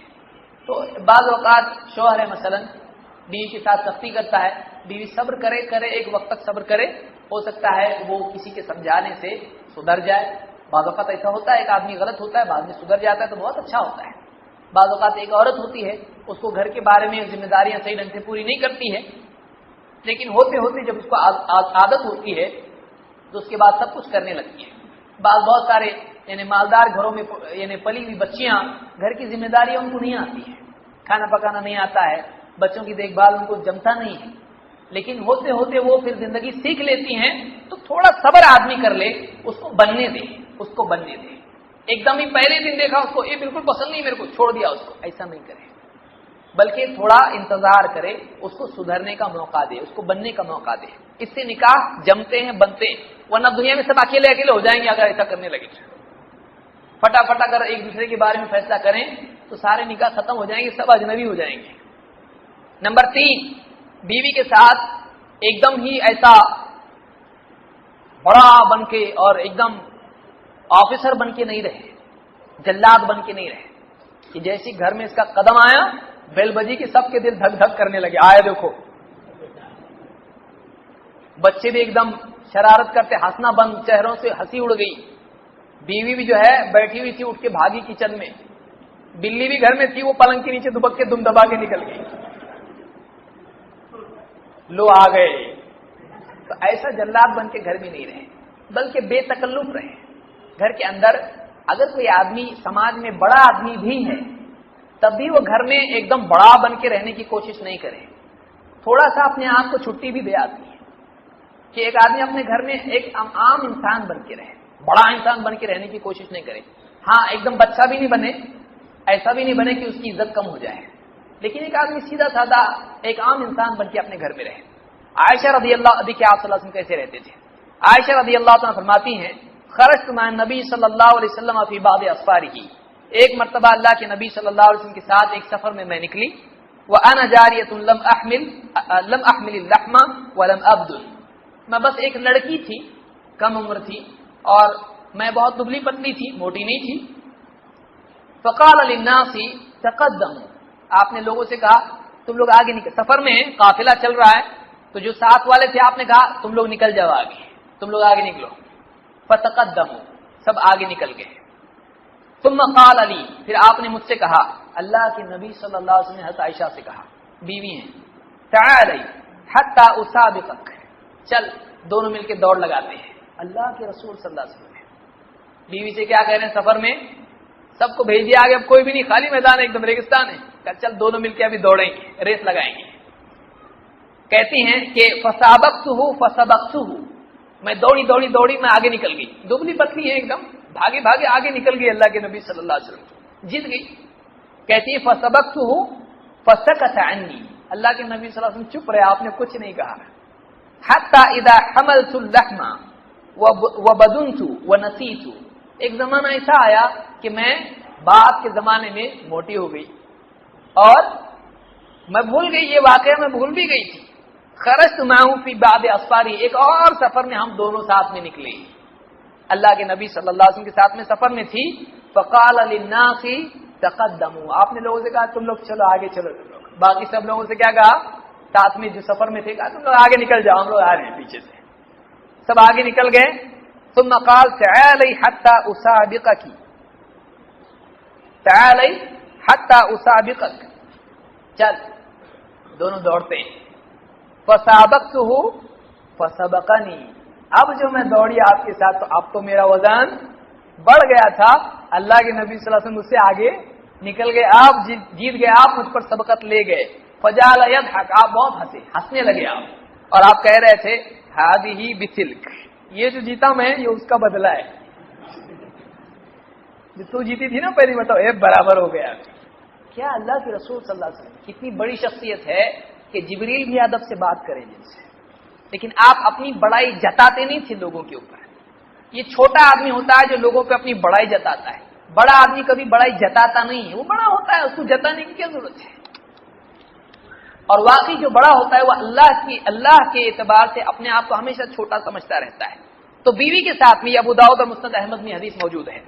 Speaker 1: تو بعض اوقات شوہر ہے مثلا بیوی کے ساتھ سختی کرتا ہے, بیوی صبر کرے ایک وقت تک صبر کرے, ہو سکتا ہے وہ کسی کے سمجھانے سے سدھر جائے. بعض اوقات ایسا ہوتا ہے ایک آدمی غلط ہوتا ہے بعد میں سدھر جاتا ہے تو بہت اچھا ہوتا ہے. بعض اوقات ایک عورت ہوتی ہے اس کو گھر کے بارے میں ذمہ داریاں صحیح ڈھنگ سے پوری نہیں کرتی ہے, لیکن ہوتے ہوتے جب اس کو عادت ہوتی ہے تو اس کے بعد سب کچھ کرنے لگتی ہے. بہت سارے یعنی مالدار گھروں میں یعنی پلی ہوئی بچیاں, گھر کی ذمہ داریاں ان کو نہیں آتی ہیں, کھانا پکانا نہیں آتا ہے, بچوں کی دیکھ بھال ان کو جمتا نہیں ہے, لیکن ہوتے ہوتے وہ پھر زندگی سیکھ لیتی ہیں. تو تھوڑا صبر آدمی کر لے, اس کو بننے دے. ایک دم ہی پہلے دن دیکھا اس کو یہ بالکل پسند نہیں میرے کو, چھوڑ دیا اس کو, ایسا نہیں کرے, بلکہ تھوڑا انتظار کرے, اس کو سدھرنے کا موقع دے, اس کو بننے کا موقع دے. اس سے نکاح جمتے ہیں, بنتے ہیں. ورنہ دنیا میں سب اکیلے ہو جائیں گے اگر ایسا کرنے لگے. فٹافٹ اگر ایک دوسرے کے بارے میں فیصلہ کریں تو سارے نکاح ختم ہو جائیں گے, سب اجنبی ہو جائیں گے. نمبر 3, بیوی کے ساتھ ایک دم ہی ایسا بڑا بن کے اور ایک دم آفیسر بن کے نہیں رہے, جلاد بن کے نہیں رہے کہ جیسی گھر میں اس کا قدم آیا بیل بجی کی سب کے دل دھک دھک کرنے لگے, آئے دیکھو. بچے بھی ایک دم شرارت کرتے, ہنسنا بند, چہروں سے ہنسی اڑ گئی. بیوی بھی جو ہے بیٹھی ہوئی تھی اٹھ کے بھاگی کچن میں. بلی بھی گھر میں تھی, وہ پلنگ کے نیچے دبک کے دم دبا کے نکل گئی. لو آ گئے. تو ایسا جلاد بن کے گھر میں نہیں رہے, بلکہ بے تکلف رہے. گھر کے اندر اگر کوئی آدمی سماج میں بڑا آدمی بھی ہے تب بھی وہ گھر میں ایک دم بڑا بن کے رہنے کی کوشش نہیں کرے. تھوڑا سا اپنے آپ کو چھٹی بھی دے آتی ہے کہ ایک آدمی اپنے گھر میں ایک عام انسان بن کے رہے, بڑا انسان بن کے رہنے کی کوشش نہیں کرے. ہاں ایک دم بچہ بھی نہیں بنے, ایسا بھی نہیں بنے کہ اس کی عزت کم ہو جائے, لیکن ایک آدمی سیدھا سادہ ایک عام انسان بن کے اپنے گھر میں رہے. عائشہ رضی اللہ عنہا کہ آپ صلی اللہ علیہ وسلم کیسے رہتے تھے. عائشہ رضی اللہ عنہا فرماتی ہیں خرجت مع النبی صلی اللہ علیہ وسلم فی بعض اسفارہ, ایک مرتبہ اللہ کے نبی صلی اللہ علیہ وسلم کے ساتھ ایک سفر میں نکلی. وانا جاریۃ لم احمل اللحم ولم ابدل, میں بس ایک لڑکی تھی, کم عمر تھی, اور میں بہت دبلی پتلی تھی, موٹی نہیں تھی. فقال للناس تقدموا, آپ نے لوگوں سے کہا تم لوگ آگے نکل, سفر میں قافلہ چل رہا ہے تو جو ساتھ والے تھے آپ نے کہا تم لوگ نکل جاؤ آگے, تم لوگ آگے نکلو. فتقدموا, سب آگے نکل گئے. ثم قال علی، پھر آپ نے مجھ سے کہا، اللہ کے نبی صلی اللہ علیہ وسلم نے حضرت عائشہ سے کہا، بیوی ہیں، تعالی حتی اسابقک، چل دونوں مل کے دوڑ لگاتے ہیں۔ اللہ کے رسول صلی اللہ علیہ وسلم نے بیوی سے کیا کہہ رہے ہیں؟ سفر میں سب کو بھیج دیا آگے، اب کوئی بھی نہیں، خالی میدان ہے، ایک دم ریگستان ہے، کہ چل دونوں مل کے ابھی دوڑیں گے، ریس لگائیں گے۔ کہتی ہیں کہ فسابقتہ فسبقتہ، میں دوڑی میں آگے نکل گئی، دبلی پتلی ہے ایک دم، بھاگے آگے نکل گئی اللہ کے نبی صلی اللہ علیہ وسلم، جیت گئی۔ کہتی ہے فسبقتہ فسکت عنی، اللہ کے نبی صلی اللہ علیہ وسلم چپ رہے، آپ نے کچھ نہیں کہا۔ حتی اذا حملت اللحم وبدنت ونسیت، ایک زمانہ ایسا آیا کہ میں بعد کے زمانے میں موٹی ہو گئی اور میں بھول گئی، یہ واقعہ میں بھول بھی گئی تھی۔ خرجت معه فی بعض اسفاری، ایک اور سفر میں ہم دونوں ساتھ میں نکلے، اللہ کے نبی صلی اللہ علیہ وسلم کے ساتھ میں سفر میں تھی۔ فقال للناس تقدموا، آپ نے لوگوں سے کہا تم لوگ چلو آگے چلو، باقی سب لوگوں سے کیا کہا؟ ساتھ میں جو سفر میں تھے کہا تم لوگ آگے نکل جاؤ، ہم لوگ آ رہے ہیں پیچھے سے، سب آگے نکل گئے۔ ثم قال تعالی حتى اسابقك، تعالی حتى اسابقك، چل دونوں دوڑتے ہیں۔ فسابقته فسبقني، اب جو میں دوڑی آپ کے ساتھ تو اب تو میرا وزن بڑھ گیا تھا، اللہ کے نبی صلی اللہ علیہ وسلم مجھ سے آگے نکل گئے، آپ جیت گئے، آپ مجھ پر سبقت لے گئے۔ فجعل يضحك، آپ بہت ہنسنے لگے آپ، اور آپ کہہ رہے تھے هذه بتلك، یہ جو جیتا میں یہ اس کا بدلہ ہے، جو تو جیتی تھی نا پہلی بتاؤ، ایک برابر ہو گیا۔ کیا اللہ کے رسول صلی اللہ علیہ وسلم کتنی بڑی شخصیت ہے کہ جبریل بھی ادب سے بات کریں جن سے، لیکن آپ اپنی بڑائی جتاتے نہیں تھے لوگوں کے اوپر۔ یہ چھوٹا آدمی ہوتا ہے جو لوگوں پہ اپنی بڑائی جتاتا ہے، بڑا آدمی کبھی بڑائی جتاتا نہیں ہے، وہ بڑا ہوتا ہے، اس کو جتانے کی کیا ضرورت ہے؟ اور واقعی جو بڑا ہوتا ہے وہ اللہ کے اعتبار سے اپنے آپ کو ہمیشہ چھوٹا سمجھتا رہتا ہے۔ تو بیوی کے ساتھ میں، ابو داؤد اور مسند احمد میں حدیث موجود ہے،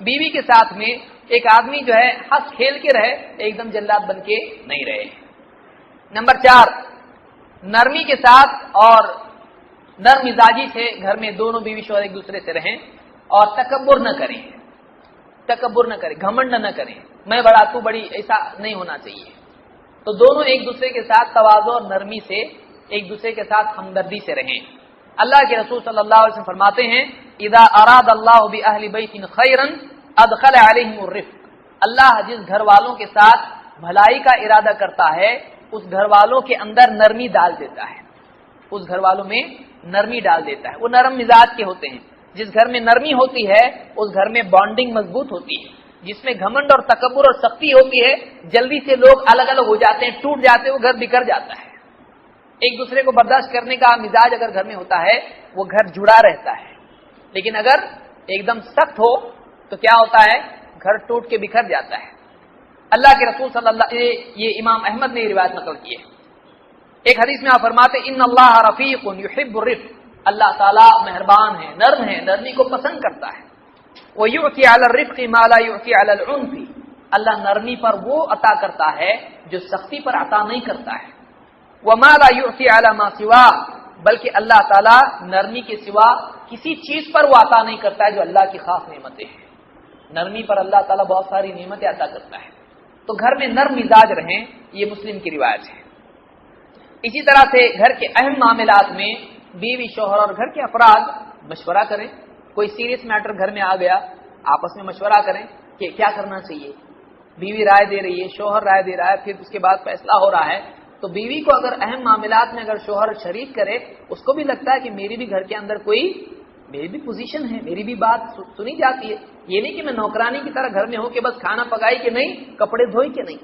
Speaker 1: بیوی کے ساتھ میں ایک آدمی جو ہے ہنس کھیل کے رہے، ایک دم جلاد بن کے نہیں رہے۔ نمبر 4، نرمی کے ساتھ اور نرم مزاجی سے گھر میں دونوں بیوی شوہر ایک دوسرے سے رہیں، اور تکبر نہ کریں، گھمنڈ نہ کریں، میں بڑا تو بڑی، ایسا نہیں ہونا چاہیے۔ تو دونوں ایک دوسرے کے ساتھ تواضع اور نرمی سے، ایک دوسرے کے ساتھ ہمدردی سے رہیں۔ اللہ کے رسول صلی اللہ علیہ وسلم فرماتے ہیں اذا اراد اللہ باہل بیت خیرا ادخل علیہم الرفق، اللہ جس گھر والوں کے ساتھ بھلائی کا ارادہ کرتا ہے اس گھر والوں کے اندر نرمی ڈال دیتا ہے، اس گھر والوں میں نرمی ڈال دیتا ہے، وہ نرم مزاج کے ہوتے ہیں۔ جس گھر میں نرمی ہوتی ہے اس گھر میں بانڈنگ مضبوط ہوتی ہے، جس میں گھمنڈ اور تکبر اور سختی ہوتی ہے جلدی سے لوگ الگ الگ ہو جاتے ہیں، ٹوٹ جاتے ہیں، وہ گھر بکھر جاتا ہے۔ ایک دوسرے کو برداشت کرنے کا مزاج اگر گھر میں ہوتا ہے وہ گھر جڑا رہتا ہے، لیکن اگر ایک دم سخت ہو تو کیا ہوتا ہے؟ گھر ٹوٹ کے بکھر جاتا ہے۔ اللہ کے رسول صلی اللہ علیہ وسلم، یہ امام احمد نے روایت نقل کی ہے، ایک حدیث میں آپ فرماتے ان اللہ رفیق یحب الرفق، اللہ تعالیٰ مہربان ہے، نرم ہے، نرمی کو پسند کرتا ہے۔ وَيُعْتِي عَلَى الرِّفْقِ مَا لَا يُعْتِي عَلَى الْعُنْفِ، اللہ نرمی پر وہ عطا کرتا ہے جو سختی پر عطا نہیں کرتا ہے۔ وَمَا لَا يُعْتِي عَلَى مَا سِوَاهُ، بلکہ اللہ تعالیٰ نرمی کے سوا کسی چیز پر وہ عطا نہیں کرتا ہے جو اللہ کی خاص نعمتیں ہیں۔ نرمی پر اللہ تعالیٰ بہت ساری نعمتیں عطا کرتا ہے، تو گھر میں نرم مزاج رہیں، یہ مسلم کی روایت ہے۔ اسی طرح سے گھر کے اہم معاملات میں بیوی شوہر اور گھر کے افراد مشورہ کریں، کوئی سیریس میٹر گھر میں آ گیا، آپس میں مشورہ کریں کہ کیا کرنا چاہیے۔ بیوی رائے دے رہی ہے، شوہر رائے دے رہا ہے، پھر اس کے بعد فیصلہ ہو رہا ہے، تو بیوی کو اگر اہم معاملات میں اگر شوہر شریک کرے، اس کو بھی لگتا ہے کہ میری بھی گھر کے اندر کوئی میری بھی پوزیشن ہے، میری بھی بات سنی جاتی ہے، یہ نہیں کہ میں نوکرانی کی طرح گھر میں ہوں کہ بس کھانا پکائی کہ نہیں، کپڑے دھوئی کہ نہیں،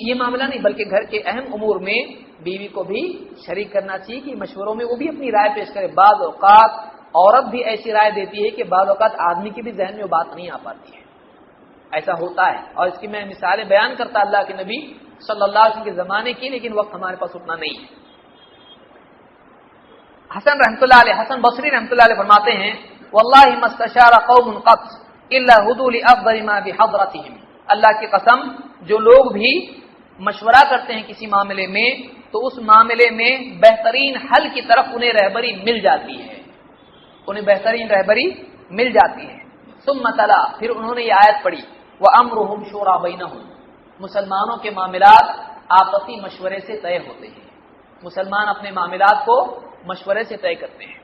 Speaker 1: یہ معاملہ نہیں، بلکہ گھر کے اہم امور میں بیوی کو بھی شریک کرنا چاہیے کہ مشوروں میں وہ بھی اپنی رائے پیش کرے۔ بعض اوقات عورت بھی ایسی رائے دیتی ہے کہ بعض اوقات آدمی کی بھی ذہن میں وہ بات نہیں آ پاتی ہے، ایسا ہوتا ہے، اور اس کی میں مثالیں بیان کرتا اللہ کے نبی صلی اللہ علیہ وسلم کے زمانے کی، لیکن وقت ہمارے پاس اتنا نہیں ہے۔ حسن رحمۃ اللہ علیہ، حسن بصری رحمۃ اللہ علیہ فرماتے ہیں واللہ ما استشار قوم قط الا هدوا لافضل ما بحضرتهم، اللہ کی قسم جو لوگ بھی مشورہ کرتے ہیں کسی معاملے میں تو اس معاملے میں بہترین حل کی طرف انہیں رہبری مل جاتی ہے، انہیں بہترین رہبری مل جاتی ہے۔ ثم تلا، پھر انہوں نے یہ آیت پڑھی، وَأَمْرُهُمْ شُورَىٰ بَيْنَهُمْ، مسلمانوں کے معاملات آپسی مشورے سے طے ہوتے ہیں، مسلمان اپنے معاملات کو مشورے سے طے کرتے ہیں،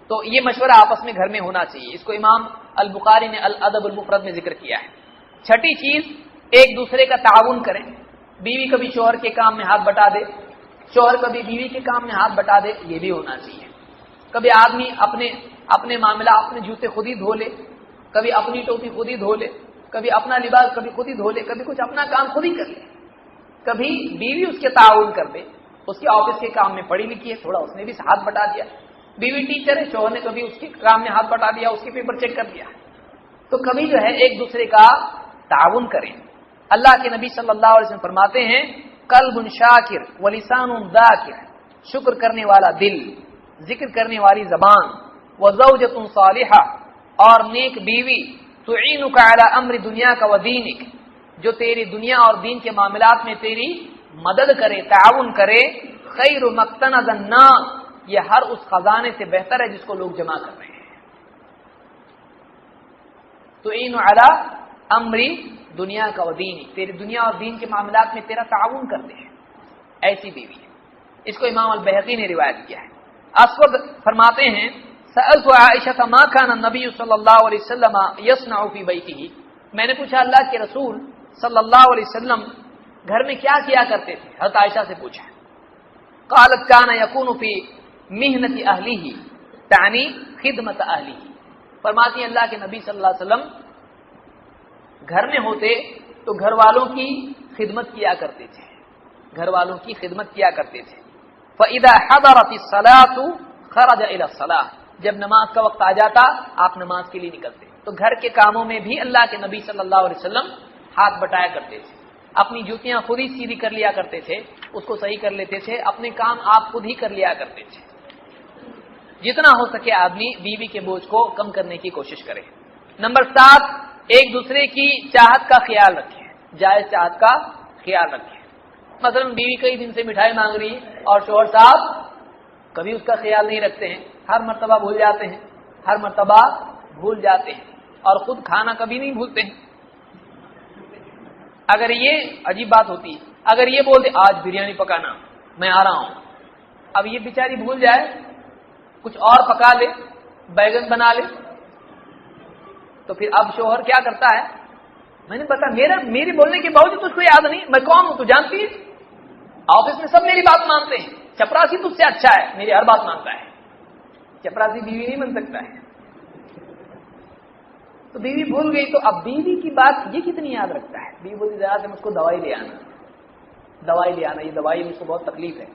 Speaker 1: تو یہ مشورہ آپس میں گھر میں ہونا چاہیے۔ اس کو امام البخاری نے الادب المفرد میں ذکر کیا ہے۔ چھٹی چیز، ایک دوسرے کا تعاون کریں، بیوی کبھی شوہر کے کام میں ہاتھ بٹا دے، شوہر کبھی بیوی کے کام میں ہاتھ بٹا دے، یہ بھی ہونا چاہیے۔ کبھی آدمی اپنے معاملہ، اپنے جوتے خود ہی دھو لے، کبھی اپنی ٹوپی خود ہی دھو لے، کبھی اپنا لباس کبھی خود ہی دھو لے، کبھی کچھ اپنا کام خود ہی کر لے، کبھی بیوی اس کے تعاون کر دے، اس کے آفس کے کام میں پڑھی لکھی ہے، تھوڑا اس نے بھی ہاتھ بٹا دیا، بیوی ٹیچر ہے، شوہر نے کبھی اس کے کام میں ہاتھ بٹا دیا، اس کے پیپر چیک کر دیا، تو کبھی جو ہے ایک دوسرے کا تعاون کریں۔ اللہ کے نبی صلی اللہ علیہ وسلم فرماتے ہیں، قلب شاکر ولسان ذاکر، شکر کرنے والا دل، ذکر کرنے والی زبان، وزوجۃ صالحہ، اور نیک بیوی، تعینک علی امر دنیا کا ودینک، جو تیری دنیا اور دین کے معاملات میں تیری مدد کرے، تعاون کرے، خیر مقتنز الناس، یہ ہر اس خزانے سے بہتر ہے جس کو لوگ جمع کر رہے ہیں۔ تعین علی امر دنیا کا ودینک، تیری دنیا اور دین کے معاملات میں تیرا تعاون کرتے ہیں، ایسی بیوی ہے۔ اس کو امام البیہقی نے روایت کیا ہے۔ اسود فرماتے ہیں، سألت عائشہ ما كان النبي صلی اللہ علیہ وسلم يصنع في بیتہ، میں نے پوچھا اللہ کے رسول صلی اللہ علیہ وسلم گھر میں کیا کیا کرتے تھے، حضرت عائشہ سے پوچھا۔ قالت كان يكون في محنت اہلہ، تعنی خدمت اہلہ، فرماتی ہیں اللہ کے نبی صلی اللہ علیہ وسلم گھر میں ہوتے تو گھر والوں کی خدمت کیا کرتے تھے، گھر والوں کی خدمت کیا کرتے تھے۔ فَإِذَا حَضَرَتِ الصَّلَاةُ خَرَجَ إِلَى الصَّلَاةِ، جب نماز کا وقت آ جاتا آپ نماز کے لیے نکلتے، تو گھر کے کاموں میں بھی اللہ کے نبی صلی اللہ علیہ وسلم ہاتھ بٹایا کرتے تھے، اپنی جوتیاں خود ہی سیدھی کر لیا کرتے تھے، اس کو صحیح کر لیتے تھے، اپنے کام آپ خود ہی کر لیا کرتے تھے۔ جتنا ہو سکے آدمی بیوی کے بوجھ کو کم کرنے کی کوشش کرے۔ نمبر 7، ایک دوسرے کی چاہت کا خیال رکھیں، جائز چاہت کا خیال رکھیں۔ مثلا بیوی کئی دن سے مٹھائی مانگ رہی ہے اور شوہر صاحب کبھی اس کا خیال نہیں رکھتے ہیں، ہر مرتبہ بھول جاتے ہیں، ہر مرتبہ بھول جاتے ہیں، اور خود کھانا کبھی نہیں بھولتے ہیں۔ اگر یہ عجیب بات ہوتی ہے، اگر یہ بول دے آج بریانی پکانا میں آ رہا ہوں، اب یہ بیچاری بھول جائے، کچھ اور پکا لے، بیگن بنا لے، تو پھر اب شوہر کیا کرتا ہے، میں نے بتا میری بولنے کے باوجود تجھ کو یاد نہیں، میں کون ہوں تو جانتی ہے، آفس میں سب میری بات مانتے ہیں، چپراسی تجھ سے اچھا ہے، میری ہر بات مانتا ہے، چپراسی بیوی نہیں بن سکتا ہے۔ تو بیوی بھول گئی، تو اب بیوی کی بات یہ کتنی یاد رکھتا ہے، بیوی بولتی ذرا سے مجھ کو دوائی لے آنا، یہ دوائی مجھ کو بہت تکلیف ہے،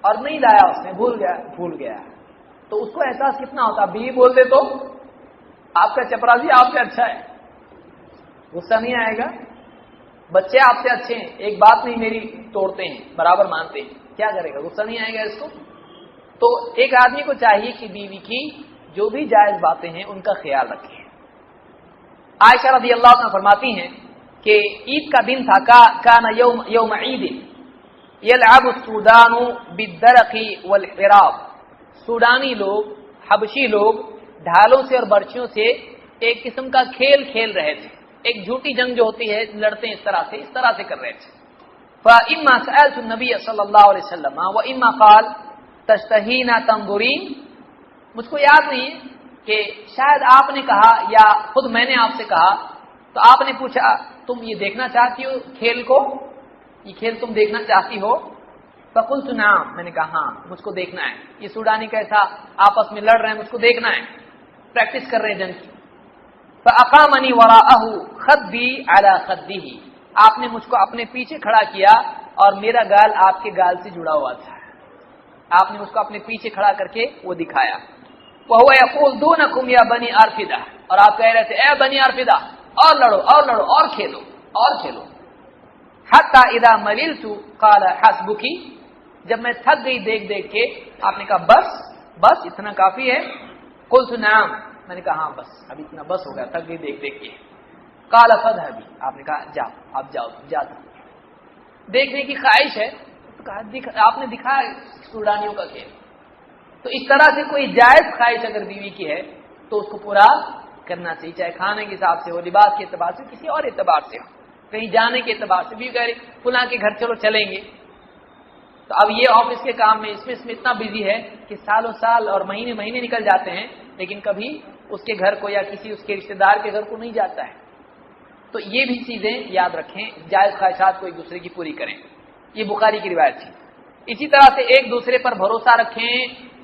Speaker 1: اور نہیں لایا اس نے، بھول گیا، تو اس کو احساس کتنا ہوتا، بیوی بول دے تو آپ کا چپراسی آپ سے اچھا ہے، غصہ نہیں آئے گا، بچے آپ سے اچھے ہیں، ایک بات نہیں میری توڑتے ہیں، برابر مانتے ہیں، کیا کرے گا، غصہ نہیں آئے گا اس کو۔ تو ایک آدمی کو چاہیے کہ بیوی کی جو بھی جائز باتیں ہیں ان کا خیال رکھے۔ عائشہ رضی اللہ عنہ فرماتی ہیں کہ عید کا دن تھا، کان یوم عید یلعب السودان بالدرق والحراب، سوڈانی لوگ، حبشی لوگ ڈھالوں سے اور برچھیوں سے ایک قسم کا کھیل کھیل رہے تھے، ایک جھوٹی جنگ جو ہوتی ہے، لڑتے ہیں اس طرح سے کر رہے تھے۔ فَإِمَّا سَأَلْتُ النَّبِيَّ صلی اللہ علیہ وسلم وَإِمَّا قَالَ تَشْتَهِينَ تَنظُرِينَ، مجھ کو یاد نہیں ہے کہ شاید آپ نے کہا یا خود میں نے آپ سے کہا، تو آپ نے پوچھا تم یہ دیکھنا چاہتی ہو کھیل کو، یہ کھیل تم دیکھنا چاہتی ہو؟ فَقُلْتُ نعم، میں نے کہا ہاں مجھ کو دیکھنا ہے، یہ سوڈانی کیسا آپس میں لڑ رہے ہیں، مجھ کو دیکھنا ہے، پریکٹس کر رہے ہیں جنگ کی۔ فَأَقَامَنِي وَرَاءَهُ خَدِّي عَلَى خَدِّهِ، آپ نے مجھ کو اپنے پیچھے کھڑا کیا اور میرا گال آپ کے گال سے جڑا ہوا تھا، آپ نے اس کو اپنے پیچھے کھڑا کر کے وہ دکھایا۔ وَهُوَ يَقُولُ دُونَكُمْ يَا بَنِي أَرْفِدَةَ، اور آپ کہہ رہے تھے اے بنی ارفدہ اور لڑو اور کھیلو حَتَّى إِذَا مَلِلْتُ قَالَ حَسْبُكِ، جب میں تھک گئی دیکھ کے آپ نے کہا بس اتنا کافی ہے؟ قُلْتُ نعم، میں نے کہا ہاں بس اب اتنا بس ہو گیا، تھک گئی دیکھ کے۔ قَالَ فَاذْهَبِي، آپ نے کہا جاؤ دیکھنے کی خواہش ہے، تو کہا آپ نے دکھایا سوڈانیوں کا کھیل۔ تو اس طرح سے کوئی جائز خواہش اگر بیوی کی ہے تو اس کو پورا کرنا چاہیے، چاہے کھانے کے حساب سے ہو، لباس کے اعتبار سے، کسی اور اعتبار سے ہو، کہیں جانے کے اعتبار سے بھی کہہ رہے فلاں کے گھر چلو چلیں گے، تو اب یہ آفس کے کام میں اس میں اتنا بزی ہے کہ سالوں سال اور مہینے مہینے نکل جاتے ہیں، لیکن کبھی اس کے گھر کو یا کسی اس کے رشتے دار کے گھر کو نہیں جاتا ہے۔ تو یہ بھی چیزیں یاد رکھیں، جائز خواہشات کو ایک دوسرے کی پوری کریں، یہ بخاری کی روایت تھی۔ اسی طرح سے ایک دوسرے پر بھروسہ رکھیں،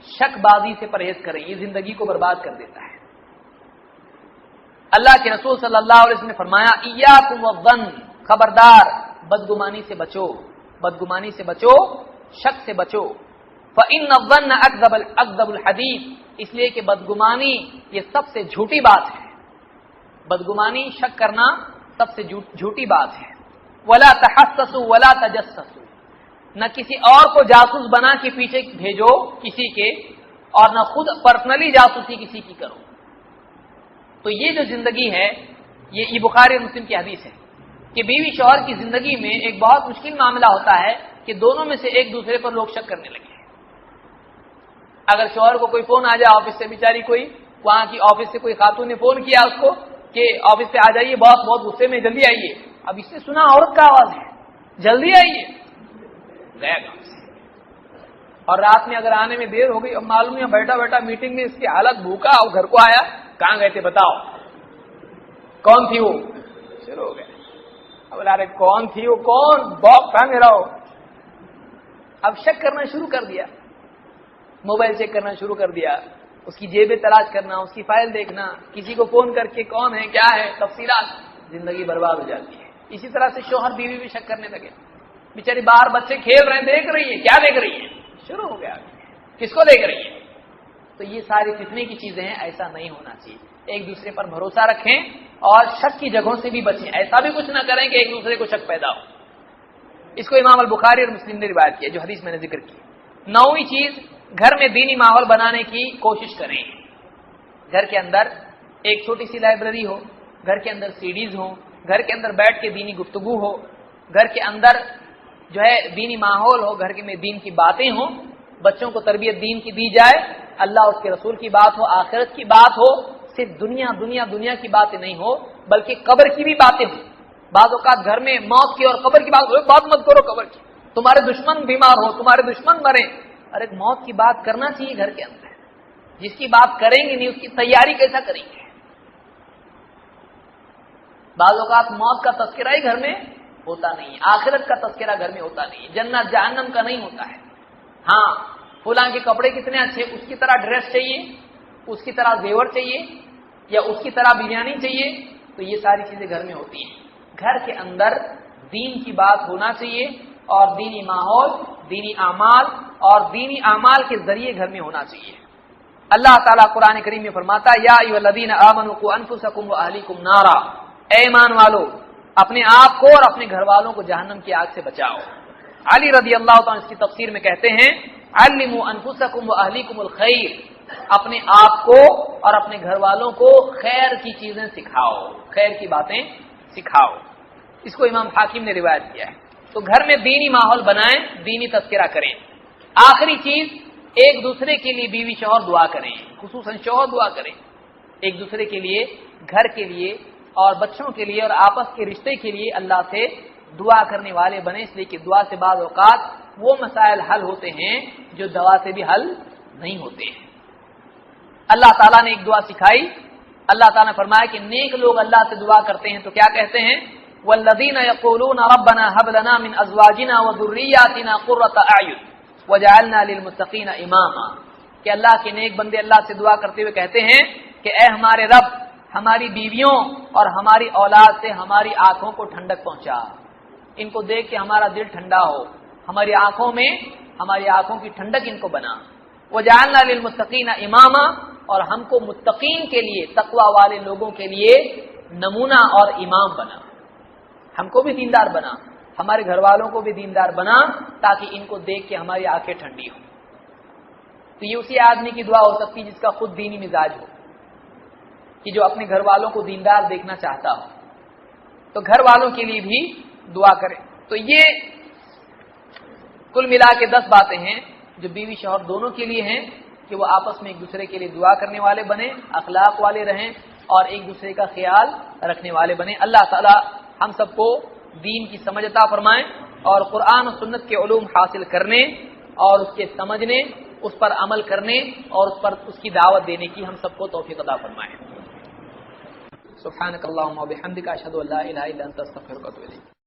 Speaker 1: شک بازی سے پرہیز کریں، یہ زندگی کو برباد کر دیتا ہے۔ اللہ کے رسول صلی اللہ علیہ وسلم نے فرمایا ایاکم والظن، خبردار بدگمانی سے بچو، بدگمانی سے بچو، شک سے بچو۔ فإن الظن اکذب الحدیث، اس لیے کہ بدگمانی یہ سب سے جھوٹی بات ہے، بدگمانی شک کرنا سب سے جھوٹی بات ہے۔ ولا تحسسوا ولا تجسسوا، نہ کسی اور کو جاسوس بنا کے پیچھے بھیجو کسی کے، اور نہ خود پرسنلی جاسوسی کسی کی کرو۔ تو یہ جو زندگی ہے، یہ بخاری اور مسلم کی حدیث ہے کہ بیوی شوہر کی زندگی میں ایک بہت مشکل معاملہ ہوتا ہے کہ دونوں میں سے ایک دوسرے پر لوگ شک کرنے لگے۔ اگر شوہر کو کوئی فون آ جائے آفس سے، بیچاری کوئی وہاں کی آفس سے کوئی خاتون نے فون کیا اس کو کہ آفس سے آ جائیے، باس بہت غصے میں، جلدی آئیے، اب اس نے سنا عورت کا آواز ہے، جلدی آئیے، گیا کام سے۔ اور رات میں اگر آنے میں دیر ہو گئی، اب معلوم ہے بیٹھا بیٹھا میٹنگ میں اس کی حالت بھوکا، اور گھر کو آیا، کہاں گئے تھے بتاؤ، کون تھی وہ، شروع ہو گئے۔ اب ارے کون تھی وہ، کون باپ تھا میرا ہو، اب شک کرنا شروع کر دیا، موبائل چیک کرنا شروع کر دیا، اس کی جیبیں تلاش کرنا، اس کی فائل دیکھنا، کسی کو فون کر کے کون ہے کیا ہے تفصیلات، زندگی برباد ہو جاتی ہے۔ اسی طرح سے شوہر بیوی بھی شک کرنے لگے، بیچاری باہر بچے کھیل رہے ہیں، دیکھ رہی ہے، کیا دیکھ رہی ہے، شروع ہو گیا، کس کو دیکھ رہی ہے۔ تو یہ ساری فتنے کی چیزیں ہیں، ایسا نہیں ہونا چاہیے۔ ایک دوسرے پر بھروسہ رکھیں اور شک کی جگہوں سے بھی بچیں، ایسا بھی کچھ نہ کریں کہ ایک دوسرے کو شک پیدا ہو۔ اس کو امام البخاری اور مسلم نے روایت کیا، جو حدیث میں نے ذکر کی۔ نویں چیز، گھر میں دینی ماحول بنانے کی کوشش کریں۔ گھر کے اندر ایک چھوٹی سی لائبریری ہو، گھر کے اندر سیڈیز ہوں، گھر کے اندر بیٹھ کے دینی گفتگو ہو، گھر کے اندر جو ہے دینی ماحول ہو، گھر میں دین کی باتیں ہوں، بچوں کو تربیت دین کی دی جائے، اللہ اس کے رسول کی بات ہو، آخرت کی بات ہو، صرف دنیا کی باتیں نہیں ہو، بلکہ قبر کی بھی باتیں ہوں۔ بعض اوقات گھر میں موت کی اور قبر کی بات مت کرو، قبر کی، تمہارے دشمن بیمار ہو، تمہارے دشمن مرے، ارے موت کی بات کرنا چاہیے گھر کے اندر۔ جس کی بات کریں گے نہیں، اس کی تیاری کیسا کریں گے؟ بعض اوقات موت کا تذکرہ ہی گھر میں ہوتا نہیں ہے، آخرت کا تذکرہ گھر میں ہوتا نہیں ہے، جنت جہنم کا نہیں ہوتا ہے۔ ہاں فلاں کے کپڑے کتنے اچھے، اس کی طرح ڈریس چاہیے، اس کی طرح زیور چاہیے، یا اس کی طرح بریانی چاہیے، تو یہ ساری چیزیں گھر میں ہوتی ہیں۔ گھر کے اندر دین کی بات ہونا چاہیے، اور دینی ماحول، دینی اعمال اور دینی اعمال کے ذریعے گھر میں ہونا چاہیے۔ اللہ تعالیٰ قرآن کریم میں فرماتا ہے یا ایھا الذین آمنوا قوا انفسکم واہلیکم نارا، اے ایمان والو اپنے آپ کو اور اپنے گھر والوں کو جہنم کی آگ سے بچاؤ۔ علی رضی اللہ تعالیٰ اس کی تفسیر میں کہتے ہیں علموا انفسکم واہلیکم الخیر، اپنے آپ کو اور اپنے گھر والوں کو خیر کی چیزیں سکھاؤ، خیر کی باتیں سکھاؤ۔ اس کو امام حاکم نے روایت کیا ہے۔ تو گھر میں دینی ماحول بنائیں، دینی تذکرہ کریں۔ آخری چیز، ایک دوسرے کے لیے بیوی شوہر دعا کریں، خصوصاً شوہر دعا کریں ایک دوسرے کے لیے، گھر کے لیے اور بچوں کے لیے اور آپس کے رشتے کے لیے اللہ سے دعا کرنے والے بنے، اس لیے کہ دعا سے بعض اوقات وہ مسائل حل ہوتے ہیں جو دعا سے بھی حل نہیں ہوتے ہیں۔ اللہ تعالیٰ نے ایک دعا سکھائی، اللہ تعالیٰ نے فرمایا کہ نیک لوگ اللہ سے دعا کرتے ہیں تو کیا کہتے ہیں والذین یقولون ربنا هب لنا من ازواجنا وذریاتنا قرۃ اعین وجعلنا للمتقین اماما، کہ اللہ کے نیک بندے اللہ سے دعا کرتے ہوئے کہتے ہیں کہ اے ہمارے رب، ہماری بیویوں اور ہماری اولاد سے ہماری آنکھوں کو ٹھنڈک پہنچا، ان کو دیکھ کے ہمارا دل ٹھنڈا ہو، ہماری آنکھوں کی ٹھنڈک ان کو بنا، وجعلنا للمتقین اماما، اور ہم کو متقین کے لیے، تقوی والے لوگوں کے لیے نمونہ اور امام بنا، ہم کو بھی دیندار بنا، ہمارے گھر والوں کو بھی دیندار بنا، تاکہ ان کو دیکھ کے ہماری آنکھیں ٹھنڈی ہوں۔ تو یہ اسی آدمی کی دعا ہو سکتی جس کا خود دینی مزاج ہو، کہ جو اپنے گھر والوں کو دیندار دیکھنا چاہتا ہو، تو گھر والوں کے لیے بھی دعا کرے۔ تو یہ کل ملا کے 10 باتیں ہیں جو بیوی شوہر دونوں کے لیے ہیں، کہ وہ آپس میں ایک دوسرے کے لیے دعا کرنے والے بنیں، اخلاق والے رہیں، اور ایک دوسرے کا خیال رکھنے والے بنے. اللہ تعالی ہم سب کو دین کی سمجھ عطا فرمائے اور قرآن و سنت کے علوم حاصل کرنے اور اس کے سمجھنے، اس پر عمل کرنے اور اس کی دعوت دینے کی ہم سب کو توفیق عطا فرمائے. سبحانک اللہم و بحمدک اشہد ان لا الہ الا انت استغفرک و اتوب الیک.